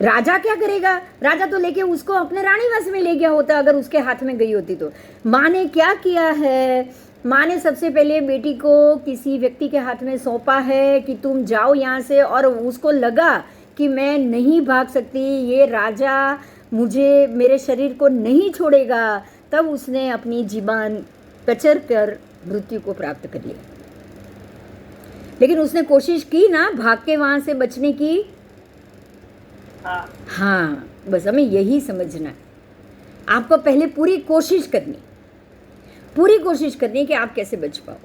राजा क्या करेगा? राजा तो लेके उसको अपने रानीवास में ले गया होता अगर उसके हाथ में गई होती तो। माँ ने क्या किया है? माँ ने सबसे पहले बेटी को किसी व्यक्ति के हाथ में सौंपा है कि तुम जाओ यहाँ से, और उसको लगा कि मैं नहीं भाग सकती, ये राजा मुझे, मेरे शरीर को नहीं छोड़ेगा, तब उसने अपनी जीवान कचर कर मृत्यु को प्राप्त कर लिया। लेकिन उसने कोशिश की ना भाग के वहाँ से बचने की। हाँ, बस हमें यही समझना है। आपको पहले पूरी कोशिश करनी कि आप कैसे बच पाओ।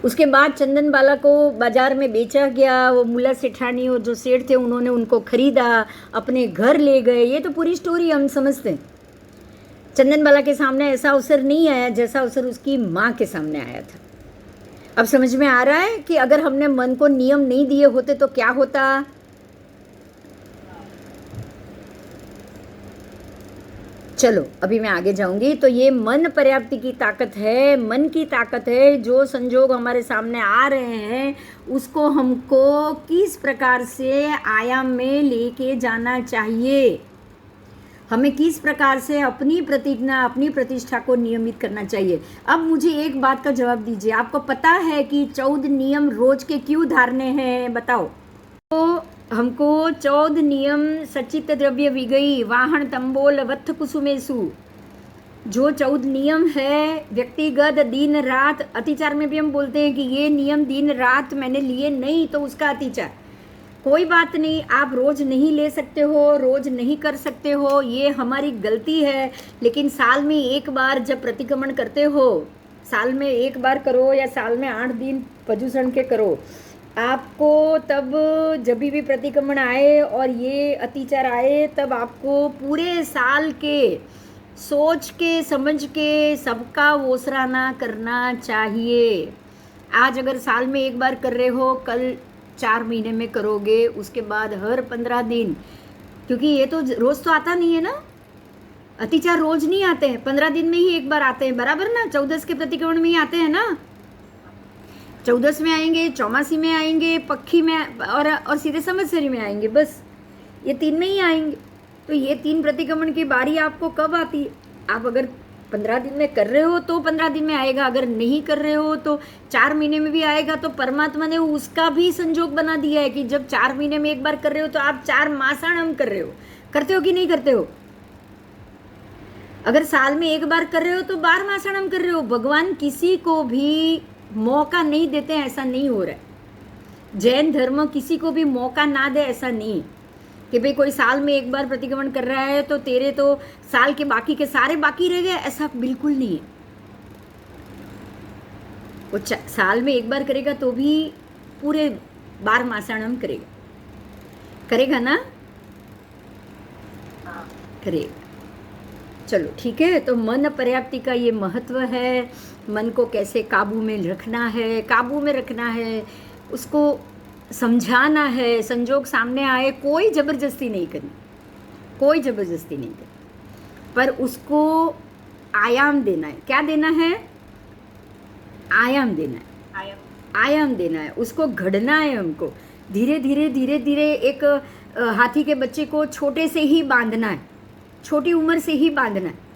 उसके बाद चंदन बाला को बाजार में बेचा गया, वो मुल्ला सेठानी और जो सेठ थे उन्होंने उनको खरीदा, अपने घर ले गए। ये तो पूरी स्टोरी हम समझते हैं। चंदन बाला के सामने ऐसा अवसर नहीं आया जैसा अवसर उसकी माँ के सामने आया था। अब समझ में आ रहा है कि अगर हमने मन को नियम नहीं दिए होते तो क्या होता। चलो अभी मैं आगे जाऊंगी। तो ये मन पर्याप्ति की ताकत है, मन की ताकत है। जो संजोग हमारे सामने आ रहे हैं उसको हमको किस प्रकार से आयाम में लेके जाना चाहिए, हमें किस प्रकार से अपनी प्रतिज्ञा, अपनी प्रतिष्ठा को नियमित करना चाहिए। अब मुझे एक बात का जवाब दीजिए, आपको पता है कि 14 नियम रोज के क्यों धारने हैं, बताओ। तो हमको 14 नियम सचित द्रव्य विगई वाहन तंबोल वत्थ कुसुमेसु, जो 14 नियम है व्यक्तिगत दिन रात, अतिचार में भी हम बोलते हैं कि ये नियम दिन रात मैंने लिए नहीं तो उसका अतिचार। कोई बात नहीं, आप रोज नहीं ले सकते हो, रोज नहीं कर सकते हो, ये हमारी गलती है। लेकिन साल में एक बार जब प्रतिक्रमण करते हो, साल में एक बार करो या साल में 8 दिन प्रदूषण के करो, आपको तब जब भी प्रतिक्रमण आए और ये अतिचार आए तब आपको पूरे साल के सोच के समझ के सबका ओसराना करना चाहिए। आज अगर साल में एक बार कर रहे हो, कल 4 महीने में करोगे, उसके बाद हर 15 दिन, क्योंकि ये तो रोज तो आता नहीं है ना, अतिचार रोज नहीं आते हैं, 15 दिन में ही एक बार आते हैं, बराबर ना। 14 के प्रतिक्रमण में ही आते हैं ना, 14 में आएंगे, चौमासी में आएंगे, पक्षी में और सीधे संवत्सरी में आएंगे, बस ये 3 में ही आएंगे। तो ये 3 प्रतिक्रमण की बारी आपको कब आती है? आप अगर 15 दिन में कर रहे हो तो 15 दिन में आएगा, अगर नहीं कर रहे हो तो 4 महीने में भी आएगा। तो परमात्मा ने उसका भी संजोग बना दिया है कि जब 4 महीने में एक बार कर रहे हो तो आप 4 मासाणम कर रहे हो। करते हो कि नहीं करते हो? अगर साल में एक बार कर रहे हो तो 12 मासाणम कर रहे हो। भगवान किसी को भी मौका नहीं देते हैं, ऐसा नहीं हो रहा है। जैन धर्म किसी को भी मौका ना दे, ऐसा नहीं कि भाई कोई साल में एक बार प्रतिक्रमण कर रहा है तो तेरे तो साल के बाकी के सारे बाकी रह गए, ऐसा बिल्कुल नहीं है। वो साल में एक बार करेगा तो भी पूरे 12 मासाणम करेगा ना, करेगा। चलो ठीक है। तो मन पर्याप्ति का ये महत्व है, मन को कैसे काबू में रखना है, उसको समझाना है। संजोग सामने आए, कोई ज़बरदस्ती नहीं करनी, पर उसको आयाम देना है। क्या देना है? आयाम देना है, उसको घड़ना है हमको। धीरे धीरे एक हाथी के बच्चे को छोटे से ही बांधना है, छोटी उम्र से ही बांधना है।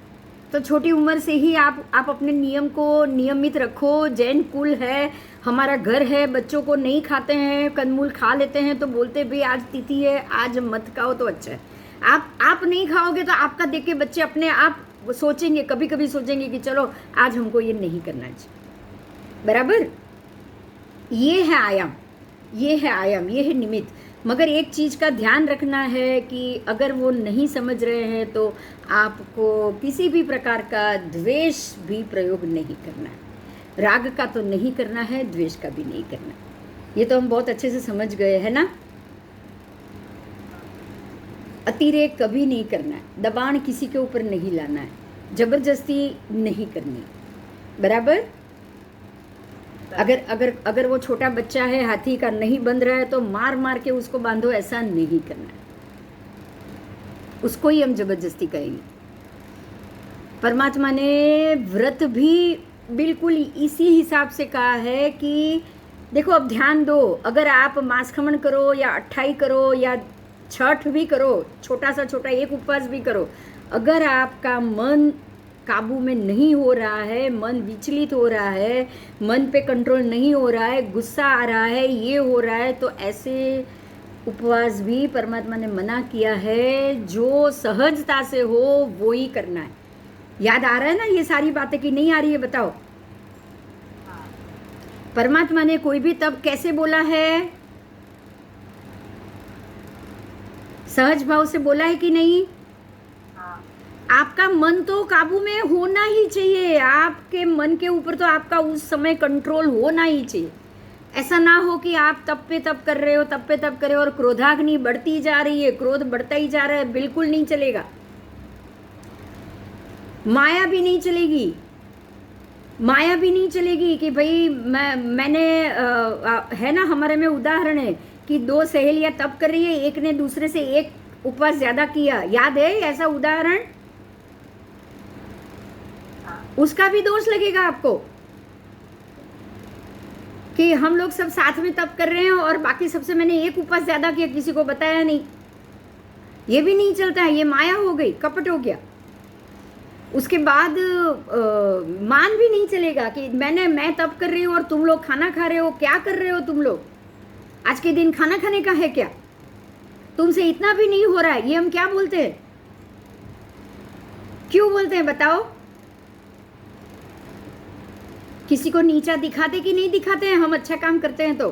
तो छोटी उम्र से ही आप अपने नियम को नियमित रखो। जैन कुल है, हमारा घर है, बच्चों को नहीं खाते हैं, कंदमूल खा लेते हैं तो बोलते भाई आज तिथि है, आज मत खाओ तो अच्छा है। आप नहीं खाओगे तो आपका देख के बच्चे अपने आप सोचेंगे, कभी सोचेंगे कि चलो आज हमको ये नहीं करना चाहिए, बराबर। ये है आयाम, ये है निमित्त। मगर एक चीज़ का ध्यान रखना है कि अगर वो नहीं समझ रहे हैं तो आपको किसी भी प्रकार का द्वेष भी प्रयोग नहीं करना है। राग का तो नहीं करना है, द्वेष का भी नहीं करना है। ये तो हम बहुत अच्छे से समझ गए हैं ना। अतिरेक कभी नहीं करना है, दबाण किसी के ऊपर नहीं लाना है, जबरदस्ती नहीं करनी, बराबर। अगर वो छोटा बच्चा है, हाथी का नहीं बंध रहा है तो मार के उसको बांधो, ऐसा नहीं करना है। उसको ही हम जबरदस्ती करेंगे। परमात्मा ने व्रत भी बिल्कुल इसी हिसाब से कहा है कि देखो अब ध्यान दो, अगर आप मांसखमण करो या अट्ठाई करो या छठ भी करो, छोटा एक उपवास भी करो, अगर आपका मन काबू में नहीं हो रहा है, मन विचलित हो रहा है, मन पे कंट्रोल नहीं हो रहा है, गुस्सा आ रहा है, ये हो रहा है, तो ऐसे उपवास भी परमात्मा ने मना किया है। जो सहजता से हो वो ही करना है। याद आ रहा है ना ये सारी बातें कि नहीं आ रही है, बताओ। परमात्मा ने कोई भी तब कैसे बोला है? सहज भाव से बोला है कि नहीं? आपका मन तो काबू में होना ही चाहिए, आपके मन के ऊपर तो आपका उस समय कंट्रोल होना ही चाहिए। ऐसा ना हो कि आप तब पे तब कर रहे हो, तब पे तब कर रहे हो और क्रोधाग्नि बढ़ती जा रही है, क्रोध बढ़ता ही जा रहा है, बिल्कुल नहीं चलेगा। माया भी नहीं चलेगी, माया भी नहीं चलेगी कि भाई मैंने है ना, हमारे में उदाहरण है कि दो सहेलियां तप कर रही है, एक ने दूसरे से एक उपवास ज्यादा किया, याद है ऐसा उदाहरण? उसका भी दोष लगेगा आपको कि हम लोग सब साथ में तप कर रहे हैं और बाकी सबसे मैंने एक उपवास ज्यादा किया, किसी को बताया नहीं। ये भी नहीं चलता है, ये माया हो गई, कपट हो गया। उसके बाद मान भी नहीं चलेगा कि मैं तप कर रही हूँ और तुम लोग खाना खा रहे हो, क्या कर रहे हो तुम लोग? आज के दिन खाना खाने का है क्या? तुमसे इतना भी नहीं हो रहा है, ये हम क्या बोलते हैं? क्यों बोलते हैं बताओ? किसी को नीचा दिखाते कि नहीं दिखाते हैं हम अच्छा काम करते हैं तो?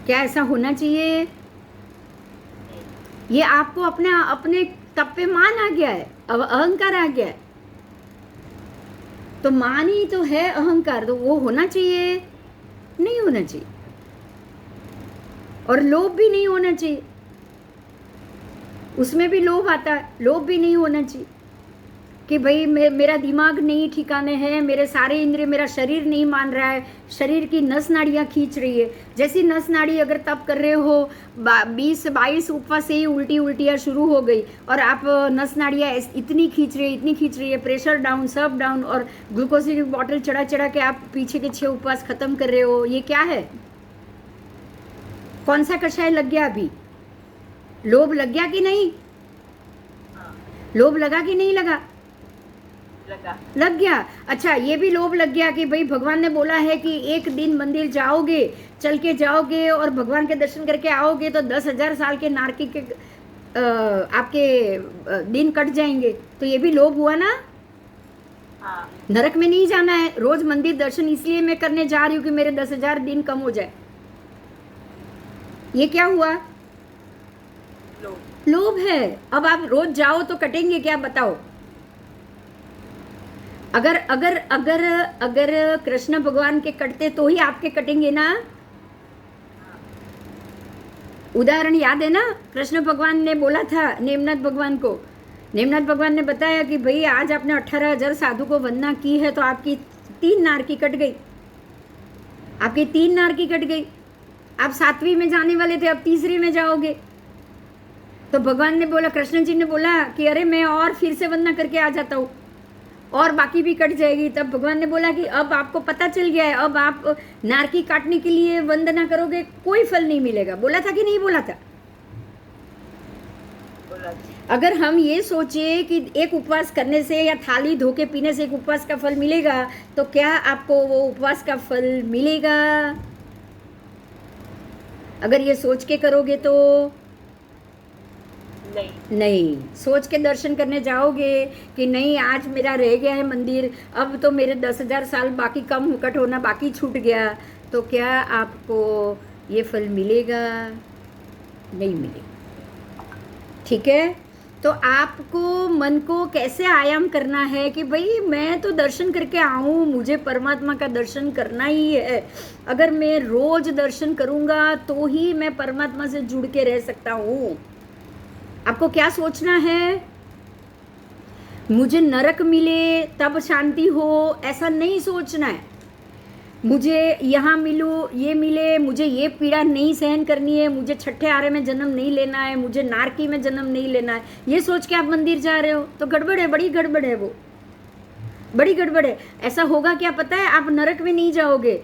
क्या ऐसा होना चाहिए? ये आपको अपने अपने तप पे मान आ गया है, अब अहंकार आ गया है। तो मान ही तो है अहंकार, तो वो होना चाहिए? नहीं होना चाहिए। और लोभ भी नहीं होना चाहिए, उसमें भी लोभ आता है, लोभ भी नहीं होना चाहिए कि भाई मेरा दिमाग नहीं ठिकाने है, मेरे सारे इंद्रिय, मेरा शरीर नहीं मान रहा है, शरीर की नस नाड़ियाँ खींच रही है। जैसी नस नाड़ी अगर तप कर रहे हो 20-22 उपवास से ही उल्टियाँ शुरू हो गई और आप नस नाड़ियाँ इतनी खींच रही है, प्रेशर डाउन, सब डाउन, और ग्लूकोज की बॉटल चढ़ा के आप पीछे के 6 उपवास खत्म कर रहे हो। ये क्या है? कौन सा कषाय लग गया? अभी लोभ लग गया कि नहीं? लोभ लगा कि नहीं लगा? लग गया। अच्छा, ये भी लोभ लग गया कि भाई भगवान ने बोला है कि एक दिन मंदिर जाओगे, चल के जाओगे और भगवान के दर्शन करके आओगे तो 10,000 साल के नारकी के आपके दिन कट जाएंगे। तो ये भी लोभ हुआ ना? हाँ। नरक में नहीं जाना है, रोज मंदिर दर्शन इसलिए मैं करने जा रही हूँ कि मेरे 10,000 दिन कम हो जाए। ये क्या हुआ? लोभ है। अब आप रोज जाओ तो कटेंगे क्या बताओ? अगर अगर अगर अगर कृष्ण भगवान के कटते तो ही आपके कटेंगे ना। उदाहरण याद है ना? कृष्ण भगवान ने बोला था नेमनाथ भगवान को, नेमनाथ भगवान ने बताया कि भाई आज आपने 18,000 साधु को वंदना की है तो आपकी 3 नारकी कट गई, आपकी 3 नारकी कट गई। आप 7वीं में जाने वाले थे, अब 3री में जाओगे। तो भगवान ने बोला, कृष्ण जी ने बोला कि अरे मैं और फिर से वंदना करके आ जाता हूँ और बाकी भी कट जाएगी। तब भगवान ने बोला कि अब आपको पता चल गया है, अब आप नारकी काटने के लिए वंदना करोगे कोई फल नहीं मिलेगा। बोला था कि नहीं बोला था? अगर हम ये सोचे कि एक उपवास करने से या थाली धो के पीने से एक उपवास का फल मिलेगा, तो क्या आपको वो उपवास का फल मिलेगा? अगर ये सोच के करोगे तो नहीं। सोच के दर्शन करने जाओगे कि नहीं आज मेरा रह गया है मंदिर, अब तो मेरे 10,000 साल बाकी कम कट होना बाकी छूट गया, तो क्या आपको ये फल मिलेगा? नहीं मिलेगा। ठीक है? तो आपको मन को कैसे आयाम करना है कि भाई मैं तो दर्शन करके आऊँ, मुझे परमात्मा का दर्शन करना ही है। अगर मैं रोज दर्शन करूँगा तो ही मैं परमात्मा से जुड़ के रह सकता हूँ। आपको क्या सोचना है? मुझे नरक मिले तब शांति हो, ऐसा नहीं सोचना है। मुझे यहाँ मिलो, ये मिले, मुझे ये पीड़ा नहीं सहन करनी है, मुझे छठे आरे में जन्म नहीं लेना है, मुझे नारकी में जन्म नहीं लेना है, ये सोच के आप मंदिर जा रहे हो तो गड़बड़ है, बड़ी गड़बड़ है, वो बड़ी गड़बड़ है। ऐसा होगा क्या पता है? आप नरक में नहीं जाओगे।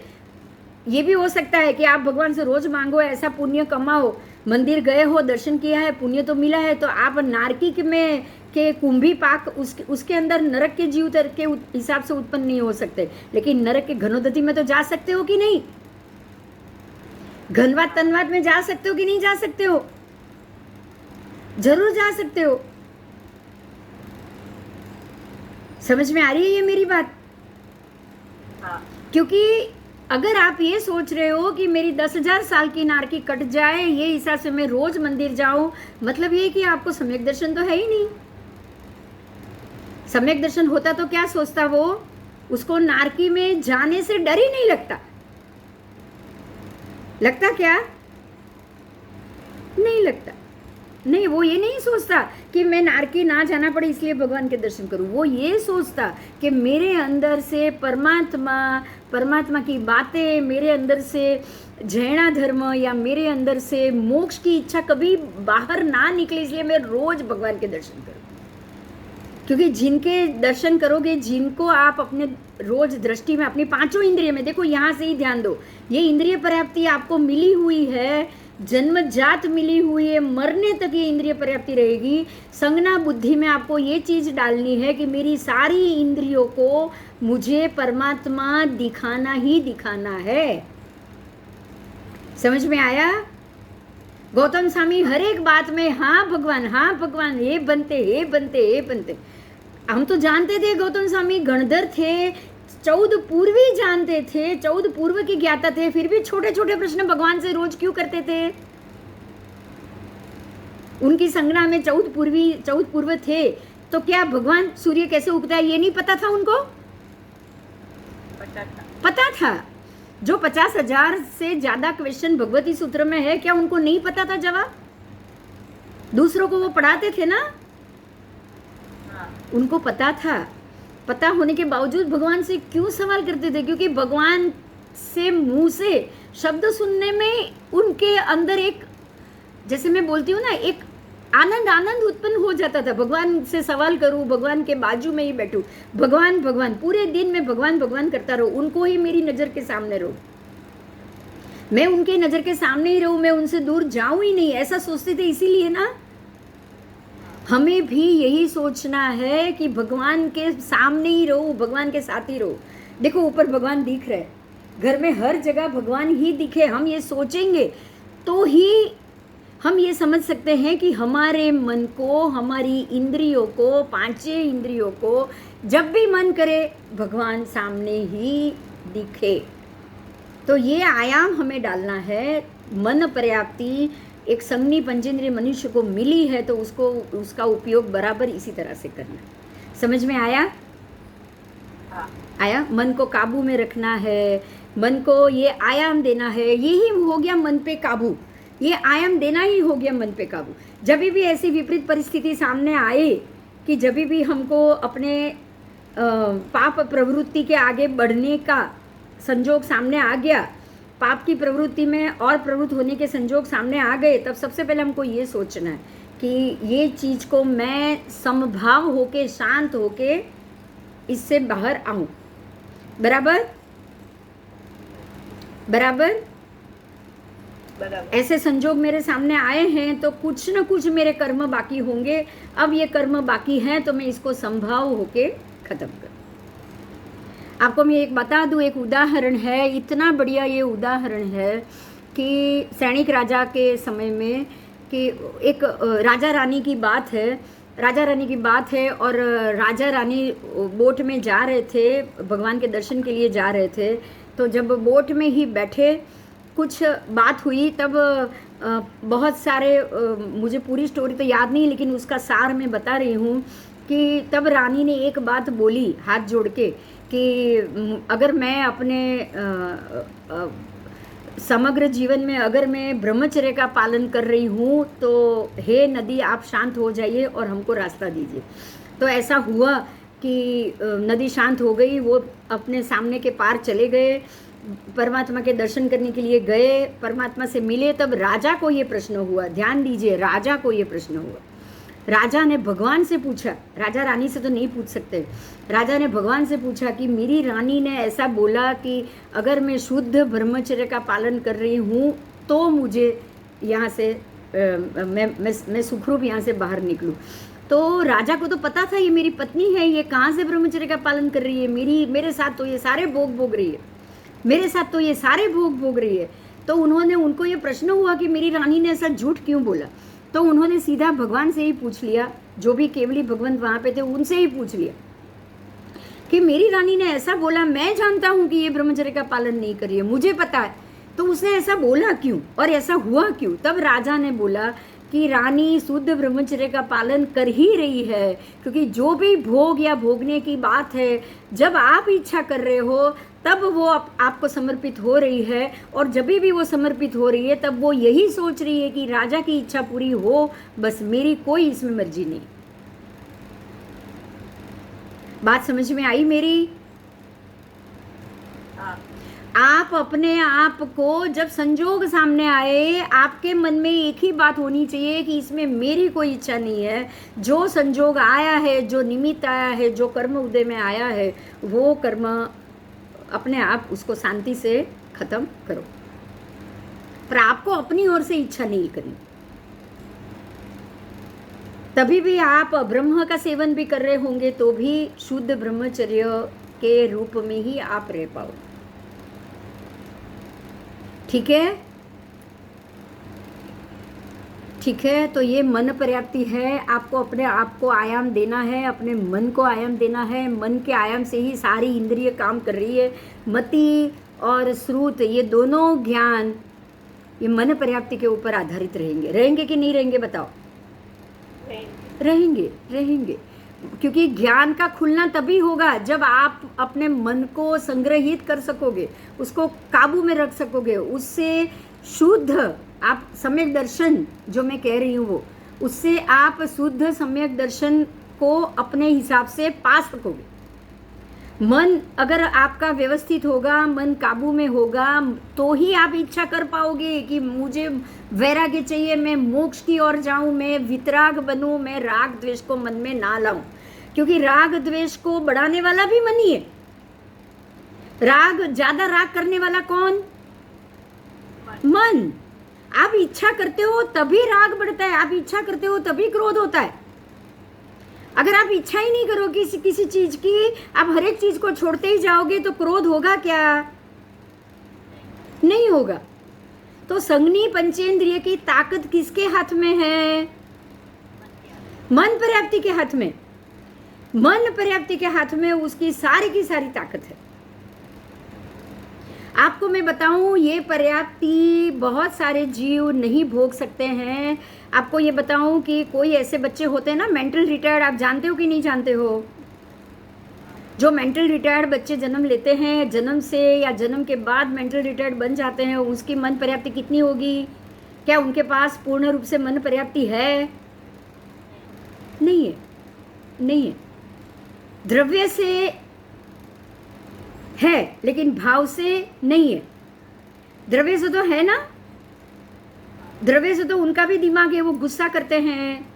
ये भी हो सकता है कि आप भगवान से रोज मांगो, ऐसा पुण्य कमाओ, मंदिर गए हो, दर्शन किया है, पुण्य तो मिला है, तो आप नारकी में के कुंभी पाक उसके अंदर नरक के जीव के हिसाब से उत्पन्न नहीं हो सकते, लेकिन नरक के घनोदधि में तो जा सकते हो कि नहीं? घनवाद तनवाद में जा सकते हो कि नहीं जा सकते हो? जरूर जा सकते हो। समझ में आ रही है ये मेरी बात? हाँ। क्योंकि अगर आप ये सोच रहे हो कि मेरी 10,000 साल की नारकी कट जाए, ये हिसाब से मैं रोज मंदिर जाऊं, मतलब ये कि आपको सम्यक दर्शन तो है ही नहीं। सम्यक दर्शन होता तो क्या सोचता वो, उसको नारकी में जाने से डर ही नहीं लगता। लगता क्या? नहीं लगता। नहीं, वो ये नहीं सोचता कि मैं नारकी ना जाना पड़े इसलिए भगवान के दर्शन करूं। वो ये सोचता कि मेरे अंदर से परमात्मा की बातें, मेरे अंदर से जैना धर्म या मेरे अंदर से मोक्ष की इच्छा कभी बाहर ना निकले, इसलिए मैं रोज भगवान के दर्शन करूं। क्योंकि जिनके दर्शन करोगे, जिनको आप अपने रोज दृष्टि में, अपनी पांचों इंद्रिय में, देखो यहाँ से ही ध्यान दो, ये इंद्रिय पर्याप्ति आपको मिली हुई है, जन्मजात मिली हुई है, मरने तक ये इंद्रिय पर्याप्ति रहेगी। संज्ञा बुद्धि में आपको ये चीज डालनी है कि मेरी सारी इंद्रियों को मुझे परमात्मा दिखाना ही दिखाना है। समझ में आया? गौतम स्वामी हर एक बात में हाँ भगवान, हे बनते। हम तो जानते थे गौतम स्वामी गणधर थे, 14 पूर्वी जानते थे, 14 पूर्व की ज्ञाता थे, फिर भी छोटे छोटे प्रश्न भगवान से रोज क्यों करते थे? उनकी संज्ञा में 14 पूर्व थे, तो क्या भगवान सूर्य कैसे उगता है ये नहीं पता था उनको? पता था। जो 50,000 से ज्यादा क्वेश्चन भगवती सूत्र में है, क्या उनको नहीं पता था जवाब? दूसरों को वो पढ़ाते थे ना, उनको पता था। पता होने के बावजूद भगवान से क्यों सवाल करते थे? क्योंकि भगवान से मुंह से शब्द सुनने में उनके अंदर एक, जैसे मैं बोलती हूँ ना, एक आनंद उत्पन्न हो जाता था। भगवान से सवाल करूँ, भगवान के बाजू में ही बैठूँ, भगवान पूरे दिन में भगवान करता रहूँ, उनको ही मेरी नज़र के सामने रहूँ, मैं उनके नज़र के सामने ही रहूँ, मैं उनसे दूर जाऊँ ही नहीं, ऐसा सोचते थे। इसीलिए ना हमें भी यही सोचना है कि भगवान के सामने ही रहो, भगवान के साथ ही रहो। देखो ऊपर भगवान दिख रहे, घर में हर जगह भगवान ही दिखे, हम ये सोचेंगे तो ही हम ये समझ सकते हैं कि हमारे मन को, हमारी इंद्रियों को, पांचों इंद्रियों को जब भी मन करे भगवान सामने ही दिखे। तो ये आयाम हमें डालना है। मन पर्याप्ति एक संज्ञी पंचेंद्रिय मनुष्य को मिली है, तो उसका उपयोग बराबर इसी तरह से करना। समझ में आया? आया? मन को काबू में रखना है, मन को ये आयाम देना है, यही हो गया मन पे काबू, ये आयाम देना ही हो गया मन पे काबू। जब भी ऐसी विपरीत परिस्थिति सामने आए कि जब भी हमको अपने पाप प्रवृत्ति के आगे बढ़ने का संजोग सामने आ गया, पाप की प्रवृत्ति में और प्रवृत्त होने के संजोग सामने आ गए, तब सबसे पहले हमको ये सोचना है कि ये चीज़ को मैं समभाव होके, शांत होके इससे बाहर आऊं। बराबर? ऐसे संजोग मेरे सामने आए हैं तो कुछ न कुछ मेरे कर्म बाकी होंगे। अब ये कर्म बाकी हैं तो मैं इसको संभाव होके खत्म करूं। आपको मैं एक बता दूं, एक उदाहरण है, इतना बढ़िया ये उदाहरण है कि सैनिक राजा के समय में कि एक राजा रानी की बात है, और राजा रानी बोट में जा रहे थे, भगवान के दर्शन के लिए जा रहे थे। तो जब बोट में ही बैठे कुछ बात हुई, तब बहुत सारे, मुझे पूरी स्टोरी तो याद नहीं, लेकिन उसका सार मैं बता रही हूँ कि तब रानी ने एक बात बोली हाथ जोड़ के कि अगर मैं अपने समग्र जीवन में अगर मैं ब्रह्मचर्य का पालन कर रही हूँ तो हे नदी आप शांत हो जाइए और हमको रास्ता दीजिए। तो ऐसा हुआ कि नदी शांत हो गई, वो अपने सामने के पार चले गए, परमात्मा के दर्शन करने के लिए गए, परमात्मा से मिले। तब राजा को ये प्रश्न हुआ, ध्यान दीजिए, राजा को ये प्रश्न हुआ। राजा ने भगवान से पूछा, राजा रानी से तो नहीं पूछ सकते, राजा ने भगवान से पूछा कि मेरी रानी ने ऐसा बोला कि अगर मैं शुद्ध ब्रह्मचर्य का पालन कर रही हूँ तो मुझे यहाँ से मैं सुखरूप यहाँ से बाहर निकलूँ। तो राजा को तो पता था ये मेरी पत्नी है, ये कहाँ से ब्रह्मचर्य का पालन कर रही है, मेरे साथ तो ये सारे भोग भोग रही है, मेरे साथ तो ये सारे भोग भोग रही है। तो उनको ये प्रश्न हुआ कि मेरी रानी ने ऐसा झूठ क्यों बोला। तो उन्होंने सीधा भगवान से ही पूछ लिया, जो भी केवली भगवंत वहाँ पे थे उनसे ही पूछ लिया कि मेरी रानी ने ऐसा बोला, मैं जानता हूँ कि ये ब्रह्मचर्य का पालन नहीं कर रही है, मुझे पता है, तो उसने ऐसा बोला क्यों और ऐसा हुआ क्यों? तब राजा ने बोला कि रानी शुद्ध ब्रह्मचर्य का पालन कर ही रही है, क्योंकि जो भी भोग या भोगने की बात है, जब आप इच्छा कर रहे हो तब वो आपको समर्पित हो रही है, और जब भी वो समर्पित हो रही है तब वो यही सोच रही है कि राजा की इच्छा पूरी हो, बस मेरी कोई इसमें मर्जी नहीं। बात समझ में आई मेरी? हाँ आप अपने आप को जब संजोग सामने आए, आपके मन में एक ही बात होनी चाहिए कि इसमें मेरी कोई इच्छा नहीं है। जो संजोग आया है, जो निमित्त आया है, जो कर्म उदय में आया है, वो कर्म अपने आप उसको शांति से खत्म करो, पर आपको अपनी ओर से इच्छा नहीं करनी। तभी भी आप ब्रह्म का सेवन भी कर रहे होंगे तो भी शुद्ध ब्रह्मचर्य के रूप में ही आप रह पाओ। ठीक है? ठीक है, तो ये मन पर्याप्ति है। आपको अपने आप को आयाम देना है, अपने मन को आयाम देना है। मन के आयाम से ही सारी इंद्रिय काम कर रही है। मति और श्रुत, ये दोनों ज्ञान ये मन पर्याप्ति के ऊपर आधारित रहेंगे। रहेंगे कि नहीं रहेंगे बताओ? रहेंगे, रहेंगे। क्योंकि ज्ञान का खुलना तभी होगा जब आप अपने मन को संग्रहित कर सकोगे, उसको काबू में रख सकोगे, उससे शुद्ध आप सम्यक दर्शन, जो मैं कह रही हूँ वो, उससे आप शुद्ध सम्यक दर्शन को अपने हिसाब से पा सकोगे। मन अगर आपका व्यवस्थित होगा, मन काबू में होगा, तो ही आप इच्छा कर पाओगे कि मुझे वैराग्य चाहिए, मैं मोक्ष की ओर जाऊं, मैं वितराग बनूं, मैं राग द्वेष को मन में ना लाऊं। क्योंकि राग द्वेष को बढ़ाने वाला भी मन ही है। ज्यादा राग करने वाला कौन? मन। आप इच्छा करते हो तभी राग बढ़ता है, आप इच्छा करते हो तभी क्रोध होता है। अगर आप इच्छा ही नहीं करोगे किसी चीज की, आप हर एक चीज को छोड़ते ही जाओगे, तो क्रोध होगा क्या? नहीं होगा। तो संज्ञी पंचेंद्रिय की ताकत किसके हाथ में है? मन पर्याप्ति के हाथ में। मन पर्याप्ति के हाथ में उसकी सारी की सारी ताकत है। आपको मैं बताऊं, ये पर्याप्ति बहुत सारे जीव नहीं भोग सकते हैं। आपको ये बताऊं कि कोई ऐसे बच्चे होते हैं ना, मेंटल रिटायर्ड, आप जानते हो कि नहीं जानते हो? जो मेंटल रिटायर्ड बच्चे जन्म लेते हैं, जन्म से या जन्म के बाद मेंटल रिटायर्ड बन जाते हैं, उसकी मन पर्याप्ति कितनी होगी? क्या उनके पास पूर्ण रूप से मन पर्याप्ति है? नहीं है, नहीं है। द्रव्य से है लेकिन भाव से नहीं है। द्रव्य से तो है ना, द्रव्य से तो उनका भी दिमाग है, वो गुस्सा करते हैं।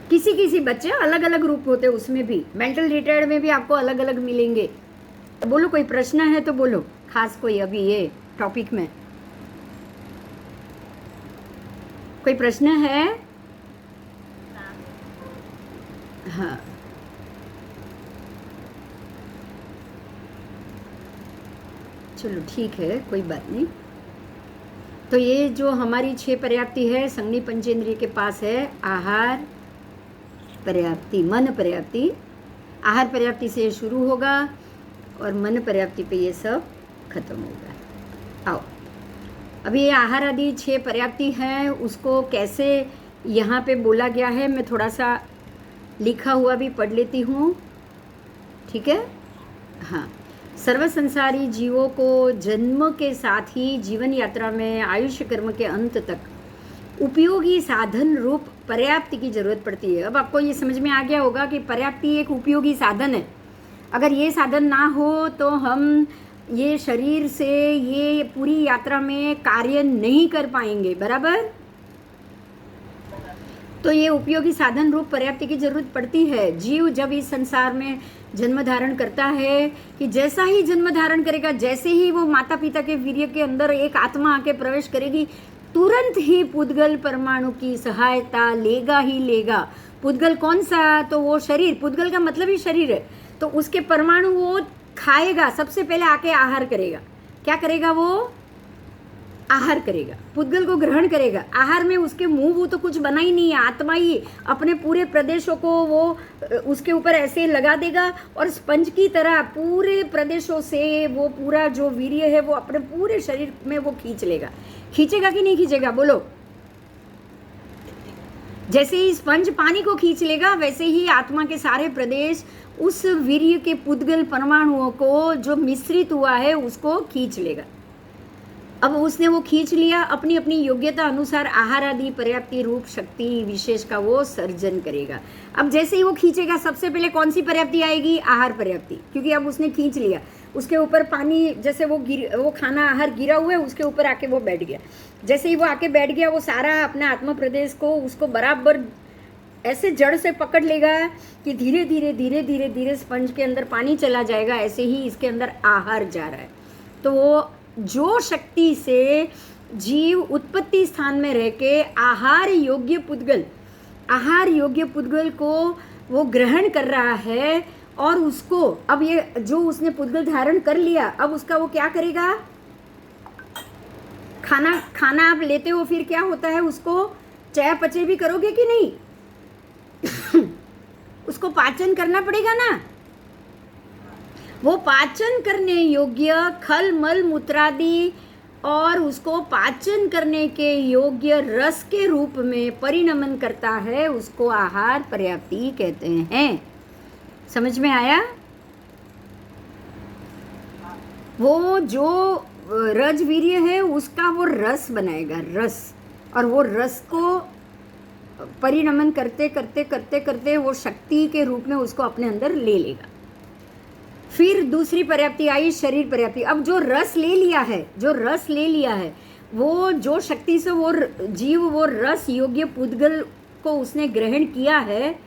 किसी किसी बच्चे अलग अलग रूप होते हैं, उसमें भी मेंटल रिटायर्ड में भी आपको अलग अलग मिलेंगे। बोलो, कोई प्रश्न है तो बोलो, खास कोई अभी ये टॉपिक में कोई प्रश्न है? हाँ, चलो ठीक है, कोई बात नहीं। तो ये जो हमारी 6 पर्याप्ति है, संज्ञी पंचेंद्रिय के पास है आहार पर्याप्ति, मन पर्याप्ति। आहार पर्याप्ति से ये शुरू होगा और मन पर्याप्ति पे ये सब खत्म होगा। आओ, अभी ये आहार आदि 6 पर्याप्ति है, उसको कैसे यहाँ पे बोला गया है मैं थोड़ा सा लिखा हुआ भी पढ़ लेती हूँ। ठीक है? हाँ, सर्व संसारी जीवों को जन्म के साथ ही जीवन यात्रा में आयुष्य कर्म के अंत तक उपयोगी साधन रूप पर्याप्ति की जरूरत पड़ती है। अब आपको ये समझ में आ गया होगा कि पर्याप्ति एक उपयोगी साधन है। अगर ये साधन ना हो तो हम ये शरीर से ये पूरी यात्रा में कार्य नहीं कर पाएंगे, बराबर? तो ये उपयोगी साधन रूप पर्याप्ति की जरूरत पड़ती है। जीव जब इस संसार में जन्म धारण करता है, कि जैसा ही जन्म धारण करेगा, जैसे ही वो माता पिता के वीर्य के अंदर एक आत्मा आके प्रवेश करेगी, तुरंत ही पुद्गल परमाणु की सहायता लेगा ही लेगा। पुद्गल कौन सा? तो वो शरीर, पुद्गल का मतलब ही शरीर है। तो उसके परमाणु वो खाएगा, सबसे पहले आके आहार करेगा। क्या करेगा वो? आहार करेगा, पुद्गल को ग्रहण करेगा। आहार में उसके मुंह वो तो कुछ बना ही नहीं है, आत्मा ही अपने पूरे प्रदेशों को वो उसके ऊपर ऐसे लगा देगा और स्पंज की तरह पूरे प्रदेशों से वो पूरा जो वीर्य है वो अपने पूरे शरीर में वो खींच लेगा। खींचेगा कि नहीं खींचेगा बोलो? जैसे ही स्पंज पानी को खींच लेगा वैसे ही आत्मा के सारे प्रदेश उस वीर्य के पुद्गल परमाणुओं को जो मिश्रित हुआ है उसको खींच लेगा। अब उसने वो खींच लिया, अपनी अपनी योग्यता अनुसार आहार आदि पर्याप्ति रूप शक्ति विशेष का वो सर्जन करेगा। अब जैसे ही वो खींचेगा सबसे पहले कौन सी पर्याप्ति आएगी? आहार पर्याप्ति, क्योंकि अब उसने खींच लिया। उसके ऊपर पानी जैसे वो खाना आहार गिरा हुआ है उसके ऊपर आके वो बैठ गया। जैसे ही वो आके बैठ गया वो सारा अपने आत्म प्रदेश को उसको बराबर ऐसे जड़ से पकड़ लेगा कि धीरे धीरे धीरे धीरे धीरे स्पंज के अंदर पानी चला जाएगा, ऐसे ही इसके अंदर आहार जा रहा है। तो वो जो शक्ति से जीव उत्पत्ति स्थान में रह के आहार योग्य पुद्गल को वो ग्रहण कर रहा है और उसको अब ये जो उसने पुद्गल धारण कर लिया, अब उसका वो क्या करेगा? खाना आप लेते हो फिर क्या होता है? उसको चयापचय भी करोगे कि नहीं? उसको पाचन करना पड़ेगा ना। वो पाचन करने योग्य खल मल मूत्रादि और उसको पाचन करने के योग्य रस के रूप में परिणमन करता है, उसको आहार पर्याप्ति कहते हैं। समझ में आया? वो जो रजवीर्य है उसका वो रस बनाएगा, रस, और वो रस को परिणमन करते करते करते करते वो शक्ति के रूप में उसको अपने अंदर ले लेगा। फिर दूसरी पर्याप्ति आई शरीर पर्याप्ति। अब जो रस ले लिया है वो जो शक्ति से वो जीव वो रस योग्य पुद्गल को उसने ग्रहण किया है,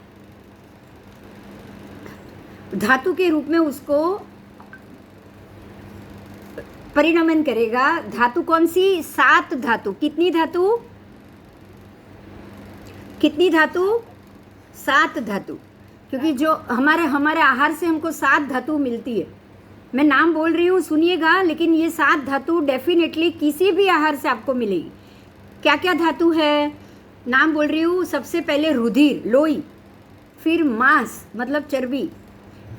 धातु के रूप में उसको परिणमन करेगा। धातु कौन सी? 7 धातु। कितनी धातु? 7 धातु। क्योंकि जो हमारे आहार से हमको 7 धातु मिलती है। मैं नाम बोल रही हूँ सुनिएगा, लेकिन ये 7 धातु डेफिनेटली किसी भी आहार से आपको मिलेगी। क्या क्या धातु है? नाम बोल रही हूँ। सबसे पहले रुधिर, लोई, फिर मांस मतलब चर्बी,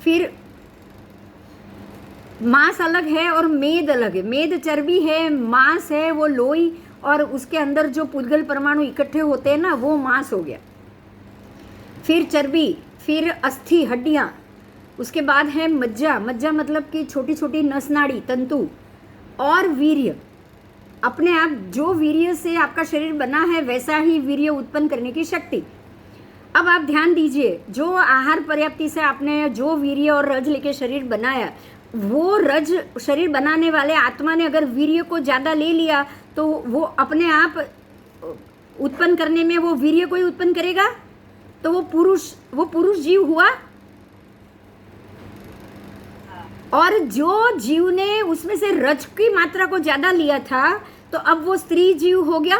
फिर मांस अलग है और मेद अलग है। मेद चर्बी है, मांस है वो लोई, और उसके अंदर जो पुद्गल परमाणु इकट्ठे होते हैं ना वो मांस हो गया। फिर चर्बी, फिर अस्थि हड्डियाँ, उसके बाद है मज्जा मतलब कि छोटी छोटी नस नाड़ी तंतु, और वीर्य। अपने आप जो वीर्य से आपका शरीर बना है वैसा ही वीर्य उत्पन्न करने की शक्ति। अब आप ध्यान दीजिए, जो आहार पर्याप्ति से आपने जो वीर्य और रज लेके शरीर बनाया, वो रज शरीर बनाने वाले आत्मा ने अगर वीर्य को ज़्यादा ले लिया तो वो अपने आप उत्पन्न करने में वो वीर्य को ही उत्पन्न करेगा, तो वो पुरुष जीव हुआ। और जो जीव ने उसमें से रज की मात्रा को ज़्यादा लिया था तो अब वो स्त्री जीव हो गया।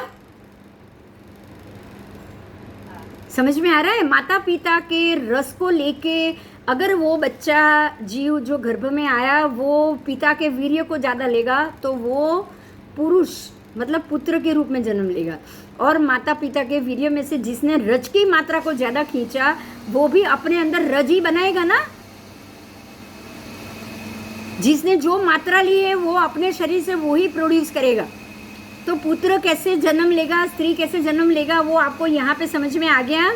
समझ में आ रहा है? माता पिता के रस को लेके अगर वो बच्चा जीव जो गर्भ में आया वो पिता के वीर्य को ज़्यादा लेगा तो वो पुरुष मतलब पुत्र के रूप में जन्म लेगा। और माता पिता के वीर्य में से जिसने रज की मात्रा को ज़्यादा खींचा वो भी अपने अंदर रज ही बनाएगा ना। जिसने जो मात्रा ली है वो अपने शरीर से वो ही प्रोड्यूस करेगा। तो पुत्र कैसे जन्म लेगा, स्त्री कैसे जन्म लेगा, वो आपको यहाँ पे समझ में आ गया?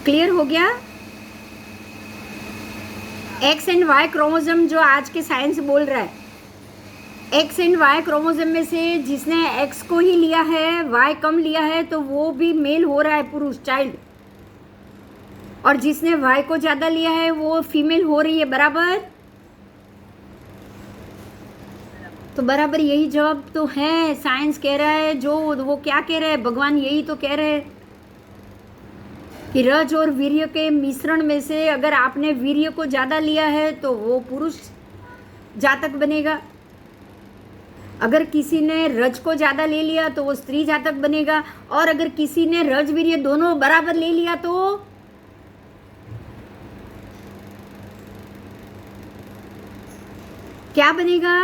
क्लियर हो गया? एक्स एंड वाई क्रोमोसोम जो आज के साइंस बोल रहा है, एक्स एंड वाई क्रोमोसोम में से जिसने एक्स को ही लिया है, वाई कम लिया है, तो वो भी मेल हो रहा है, पुरुष चाइल्ड। और जिसने वाई को ज़्यादा लिया है वो फीमेल हो रही है, बराबर। तो बराबर यही जवाब तो है। साइंस कह रहा है, जो वो क्या कह रहा है, भगवान यही तो कह रहे हैं कि रज और वीर्य के मिश्रण में से अगर आपने वीर्य को ज़्यादा लिया है तो वो पुरुष जातक बनेगा। अगर किसी ने रज को ज़्यादा ले लिया तो वो स्त्री जातक बनेगा। और अगर किसी ने रज वीर्य दोनों बराबर ले लिया तो क्या बनेगा?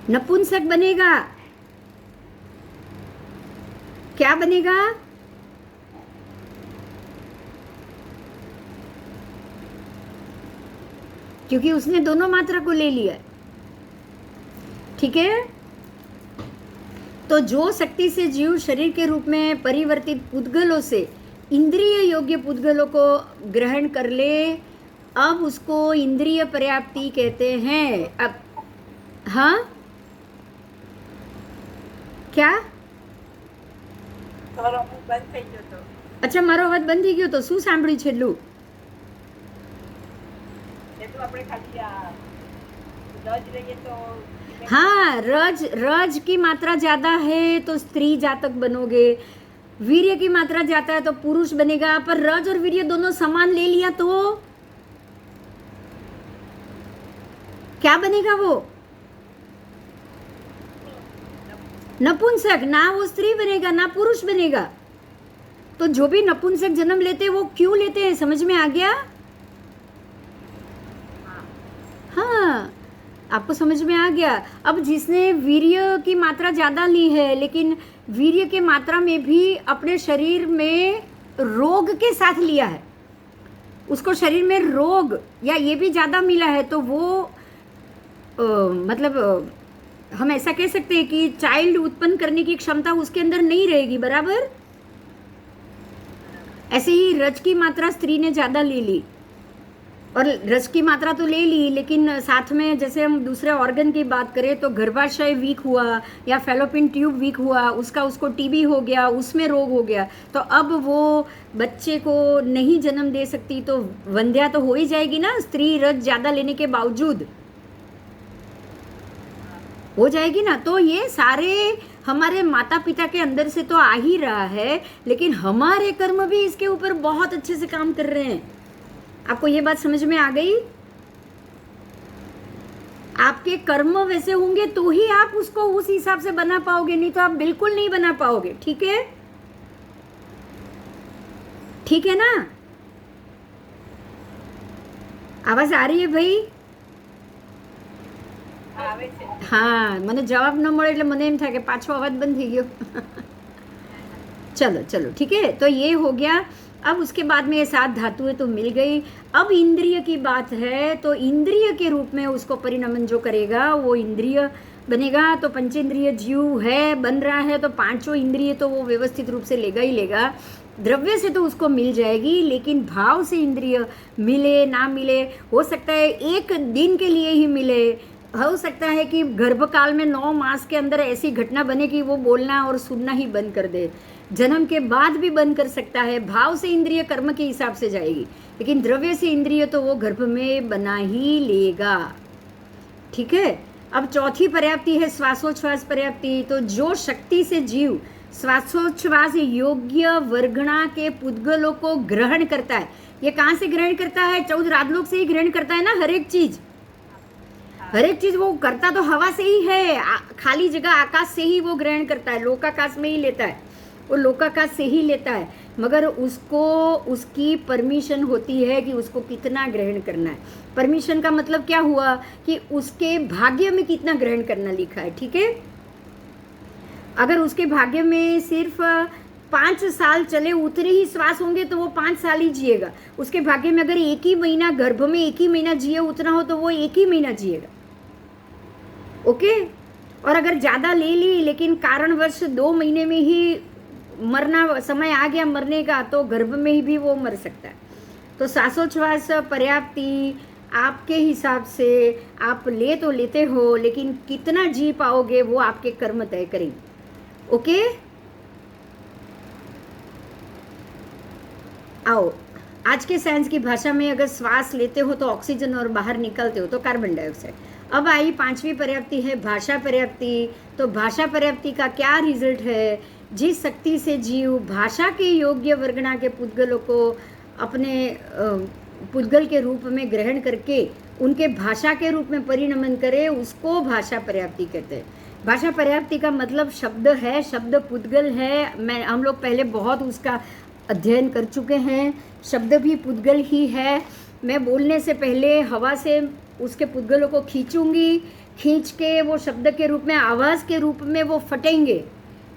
नपुंसक बनेगा। क्या बनेगा? क्योंकि उसने दोनों मात्रा को ले लिया। ठीक है, तो जो शक्ति से जीव शरीर के रूप में परिवर्तित पुद्गलों से इंद्रिय योग्य पुद्गलों को ग्रहण कर ले, अब उसको इंद्रिय पर्याप्ति कहते हैं। अब हाँ, क्या? તમારો મુખ બંધ થઈ ગયો તો. અચ્છા, મારો અવાજ બંધ થઈ ગયો તો શું સાંભળ્યું છેલ્લું? એટલું આપણે ખાલી આ રજ લઈએ તો हाँ, रज की मात्रा ज्यादा है तो स्त्री जातक बनोगे, वीर्य की मात्रा ज्यादा है तो पुरुष बनेगा। पर रज और वीर्य दोनों समान ले लिया तो क्या बनेगा? वो नपुंसक, ना वो स्त्री बनेगा ना पुरुष बनेगा। तो जो भी नपुंसक जन्म लेते हैं वो क्यों लेते हैं, समझ में आ गया? हाँ, आपको समझ में आ गया। अब जिसने वीर्य की मात्रा ज़्यादा ली है, लेकिन वीर्य की मात्रा में भी अपने शरीर में रोग के साथ लिया है, उसको शरीर में रोग या ये भी ज़्यादा मिला है, तो वो मतलब हम ऐसा कह सकते हैं कि चाइल्ड उत्पन्न करने की क्षमता उसके अंदर नहीं रहेगी, बराबर। ऐसे ही रज की मात्रा स्त्री ने ज़्यादा ले ली, और रस की मात्रा तो ले ली, लेकिन साथ में जैसे हम दूसरे ऑर्गन की बात करें तो गर्भाशय वीक हुआ या फैलोपिन ट्यूब वीक हुआ, उसको टीबी हो गया, उसमें रोग हो गया, तो अब वो बच्चे को नहीं जन्म दे सकती, तो वंध्या तो हो ही जाएगी ना, स्त्री रस ज़्यादा लेने के बावजूद हो जाएगी ना। तो ये सारे हमारे माता पिता के अंदर से तो आ ही रहा है, लेकिन हमारे कर्म भी इसके ऊपर बहुत अच्छे से काम कर रहे हैं। आपको ये बात समझ में आ गई? आपके कर्म वैसे होंगे तो ही आप उसको उस हिसाब से बना पाओगे, नहीं तो आप बिल्कुल नहीं बना पाओगे। ठीक है, ठीक है ना? आवाज आ रही है भाई? આવે છે. हाँ, મને જવાબ ન મળે એટલે મને એમ થાય કે પાછો અવાજ બંધ થઈ ગયો। चलो चलो, ठीक है, तो ये हो गया। अब उसके बाद में ये 7 धातुएं तो मिल गई। अब इंद्रिय की बात है, तो इंद्रिय के रूप में उसको परिणमन जो करेगा वो इंद्रिय बनेगा। तो पंचेंद्रिय जीव है, बन रहा है, तो पांचों इंद्रिय तो वो व्यवस्थित रूप से लेगा ही लेगा। द्रव्य से तो उसको मिल जाएगी, लेकिन भाव से इंद्रिय मिले ना मिले, हो सकता है एक दिन के लिए ही मिले, हो सकता है कि गर्भकाल में 9 मास के अंदर ऐसी घटना बने कि वो बोलना और सुनना ही बंद कर दे, जन्म के बाद भी बंद कर सकता है। भाव से इंद्रिय कर्म के हिसाब से जाएगी, लेकिन द्रव्य से इंद्रिय तो वो गर्भ में बना ही लेगा। ठीक है, अब चौथी पर्याप्ति है श्वासोच्छ्वास पर्याप्ति। तो जो शक्ति से जीव श्वासोच्छ्वास योग्य वर्गणा के पुद्गलों को ग्रहण करता है, ये कहाँ से ग्रहण करता है? 14 राजलोक से ही ग्रहण करता है ना। हर एक चीज वो करता तो हवा से ही है, खाली जगह आकाश से ही वो ग्रहण करता है, लोकाकाश में ही लेता है, वो लोकाकाश से ही लेता है, मगर उसको उसकी परमिशन होती है कि उसको कितना ग्रहण करना है। परमिशन का मतलब क्या हुआ कि उसके भाग्य में कितना ग्रहण करना लिखा है। ठीक है, अगर उसके भाग्य में सिर्फ 5 साल चले उतरे ही श्वास होंगे तो वो 5 साल ही जिएगा। उसके भाग्य में अगर एक ही महीना गर्भ में 1 ही महीना जिए उतना हो तो वो 1 ही महीना जिएगा। ओके, और अगर ज़्यादा ले ली लेकिन कारणवश 2 महीने में ही मरना समय आ गया मरने का, तो गर्भ में ही भी वो मर सकता है। तो श्वासोच्छ्वास पर्याप्ति आपके हिसाब से आप ले तो लेते हो, लेकिन कितना जी पाओगे वो आपके कर्म तय करेंगे। ओके, आओ आज के साइंस की भाषा में अगर श्वास लेते हो तो ऑक्सीजन और बाहर निकलते हो तो कार्बन डाइऑक्साइड। अब आई 5वीं पर्याप्ति है भाषा पर्याप्ति। तो भाषा पर्याप्ति का क्या रिजल्ट है? जिस शक्ति से जीव भाषा के योग्य वर्गणा के पुद्गलों को अपने पुद्गल के रूप में ग्रहण करके उनके भाषा के रूप में परिणमन करे, उसको भाषा पर्याप्ति कहते हैं। भाषा पर्याप्ति का मतलब शब्द है, शब्द पुद्गल है। हम लोग पहले बहुत उसका अध्ययन कर चुके हैं। शब्द भी पुद्गल ही है। मैं बोलने से पहले हवा से उसके पुद्गलों को खींचूंगी, खींच के वो शब्द के रूप में, आवाज़ के रूप में वो फटेंगे,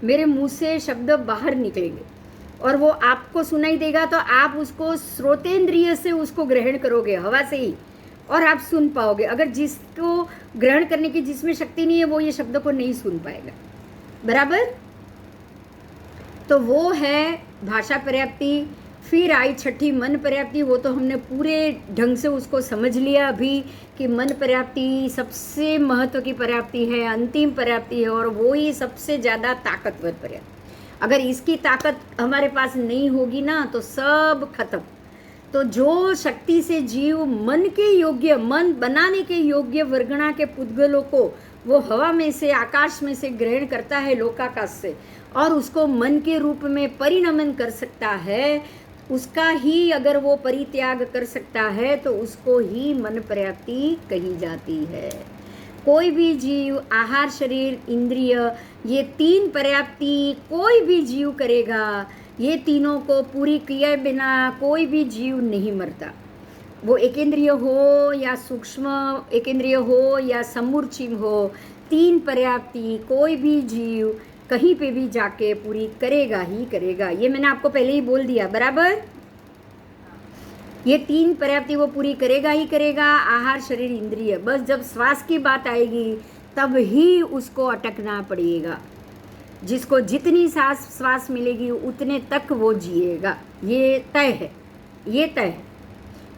मेरे मुंह से शब्द बाहर निकलेंगे और वो आपको सुनाई देगा, तो आप उसको श्रोतेंद्रिय से उसको ग्रहण करोगे, हवा से ही, और आप सुन पाओगे। अगर जिसको ग्रहण करने की जिसमें शक्ति नहीं है वो ये शब्द को नहीं सुन पाएगा। बराबर? तो वो है भाषा पर्याप्ति। फिर आई छठी मन पर्याप्ति। वो तो हमने पूरे ढंग से उसको समझ लिया अभी कि मन पर्याप्ति सबसे महत्व की पर्याप्ति है, अंतिम पर्याप्ति है, और वो ही सबसे ज़्यादा ताकतवर पर्याप्ति। अगर इसकी ताकत हमारे पास नहीं होगी ना तो सब खत्म। तो जो शक्ति से जीव मन के योग्य, मन बनाने के योग्य वर्गणा के पुद्गलों को वो हवा में से, आकाश में से ग्रहण करता है, लोकाकाश से, और उसको मन के रूप में परिणमन कर सकता है, उसका ही अगर वो परित्याग कर सकता है तो उसको ही मन पर्याप्ति कही जाती है। कोई भी जीव, आहार, शरीर, इंद्रिय, ये तीन पर्याप्ति कोई भी जीव करेगा, ये तीनों को पूरी किए बिना कोई भी जीव नहीं मरता। वो एकेंद्रिय हो या सूक्ष्म एकेंद्रिय हो या समूर्चिम हो, तीन पर्याप्ति कोई भी जीव कहीं पे भी जाके पूरी करेगा ही करेगा। ये मैंने आपको पहले ही बोल दिया। बराबर? ये तीन पर्याप्ति वो पूरी करेगा ही करेगा, आहार, शरीर, इंद्रिय। बस जब श्वास की बात आएगी तब ही उसको अटकना पड़ेगा। जिसको जितनी श्वास मिलेगी उतने तक वो जिएगा, ये तय है, ये तय है।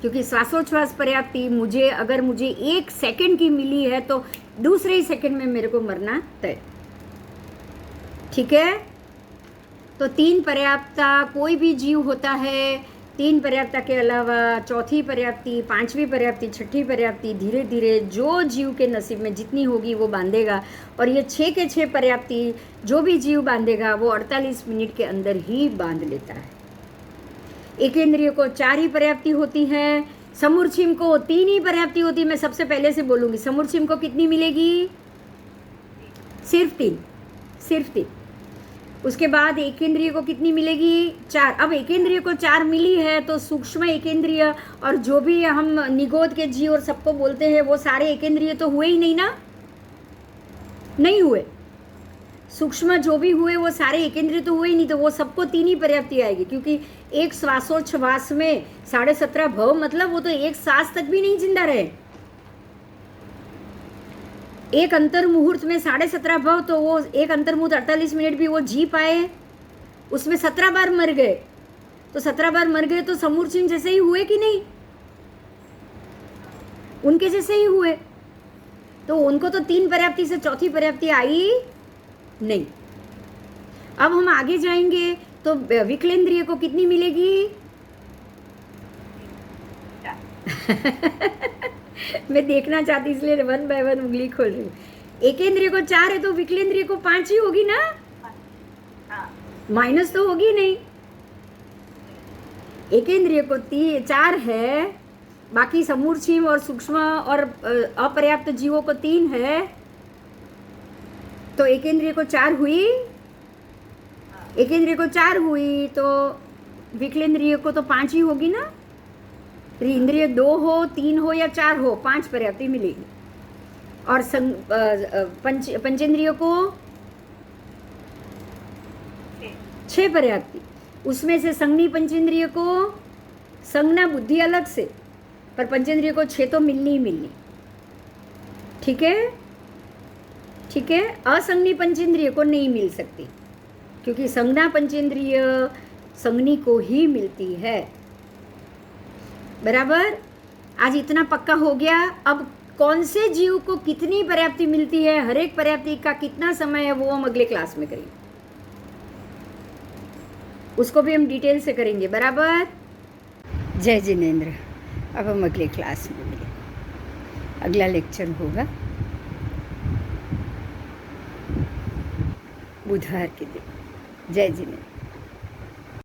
क्योंकि श्वासोच्छ्वास पर्याप्ति मुझे, अगर मुझे 1 सेकंड की मिली है तो दूसरे ही सेकंड में मेरे को मरना तय। ठीक है? तो तीन पर्याप्तता कोई भी जीव होता है। तीन पर्याप्तता के अलावा चौथी पर्याप्ति, पांचवी पर्याप्ति, छठी पर्याप्ति धीरे धीरे जो जीव के नसीब में जितनी होगी वो बांधेगा। और ये 6 के 6 पर्याप्ति जो भी जीव बांधेगा वो 48 मिनट के अंदर ही बांध लेता है। एकेंद्रिय को 4 ही पर्याप्ति होती है, समूर्छिम को 3 ही पर्याप्ति होती है। मैं सबसे पहले से बोलूँगी, समूर्छिम को कितनी मिलेगी? सिर्फ 3, सिर्फ 3। उसके बाद एकेंद्रिय को कितनी मिलेगी? 4। अब एकेंद्रिय को 4 मिली है तो सूक्ष्म एकेंद्रिय और जो भी हम निगोद के जीव और सबको बोलते हैं वो सारे एकेंद्रिय तो हुए ही नहीं ना? नहीं हुए। सूक्ष्म जो भी हुए वो सारे एकेंद्रिय तो हुए ही नहीं, तो वो सबको 3 ही पर्याप्ति आएगी। क्योंकि एक श्वासोच्छ्वास में 17.5 भव, मतलब वो तो एक सांस तक भी नहीं जिंदा रहे। एक अंतर मुहूर्त में 17.5 भव, तो वो एक अंतर मुहूर्त 48 मिनट भी वो जी पाए, उसमें 17 बार मर गए। तो 17 बार मर गए तो समूर्छिम जैसे ही हुए कि नहीं? उनके जैसे ही हुए। तो उनको तो 3 पर्याप्ति से चौथी पर्याप्ति आई नहीं। अब हम आगे जाएंगे तो विकलेंद्रिय को कितनी मिलेगी? मैं देखना चाहती इसलिए 1 बाय 1 उंगली खोल रही हूँ। एकेंद्रिय को 4 है तो विकलेंद्रिय को 5 ही होगी ना? माइनस तो होगी नहीं। एकेंद्रिय को 4 है, बाकी समूर्छिम और सूक्ष्म और अपर्याप्त जीवों को 3 है, तो एकेंद्रिय को 4 हुई। एकेंद्रिय को 4 हुई तो विकलेंद्रिय को तो 5 ही होगी ना? इंद्रिय 2 हो, 3 हो या 4 हो, 5 पर्याप्ति मिलेगी। और पंचेंद्रिय को 6 पर्याप्ति। उसमें से संज्ञी पंचेंद्रिय को, संज्ञा बुद्धि अलग से, पर पंचेंद्रिय को 6 तो मिलनी ही मिलनी। ठीक है? ठीक है? असंज्ञी पंचेंद्रिय को नहीं मिल सकती क्योंकि संज्ञा पंचेंद्रिय संज्ञी को ही मिलती है। बराबर? आज इतना पक्का हो गया। अब कौन से जीव को कितनी पर्याप्ति मिलती है, हर एक पर्याप्ति का कितना समय है, वो हम अगले क्लास में करेंगे। उसको भी हम डिटेल से करेंगे। बराबर? जय जिनेंद्र। अब हम अगले क्लास में मिलेंगे। अगला लेक्चर होगा बुधवार के दिन। जय जिनेंद्र।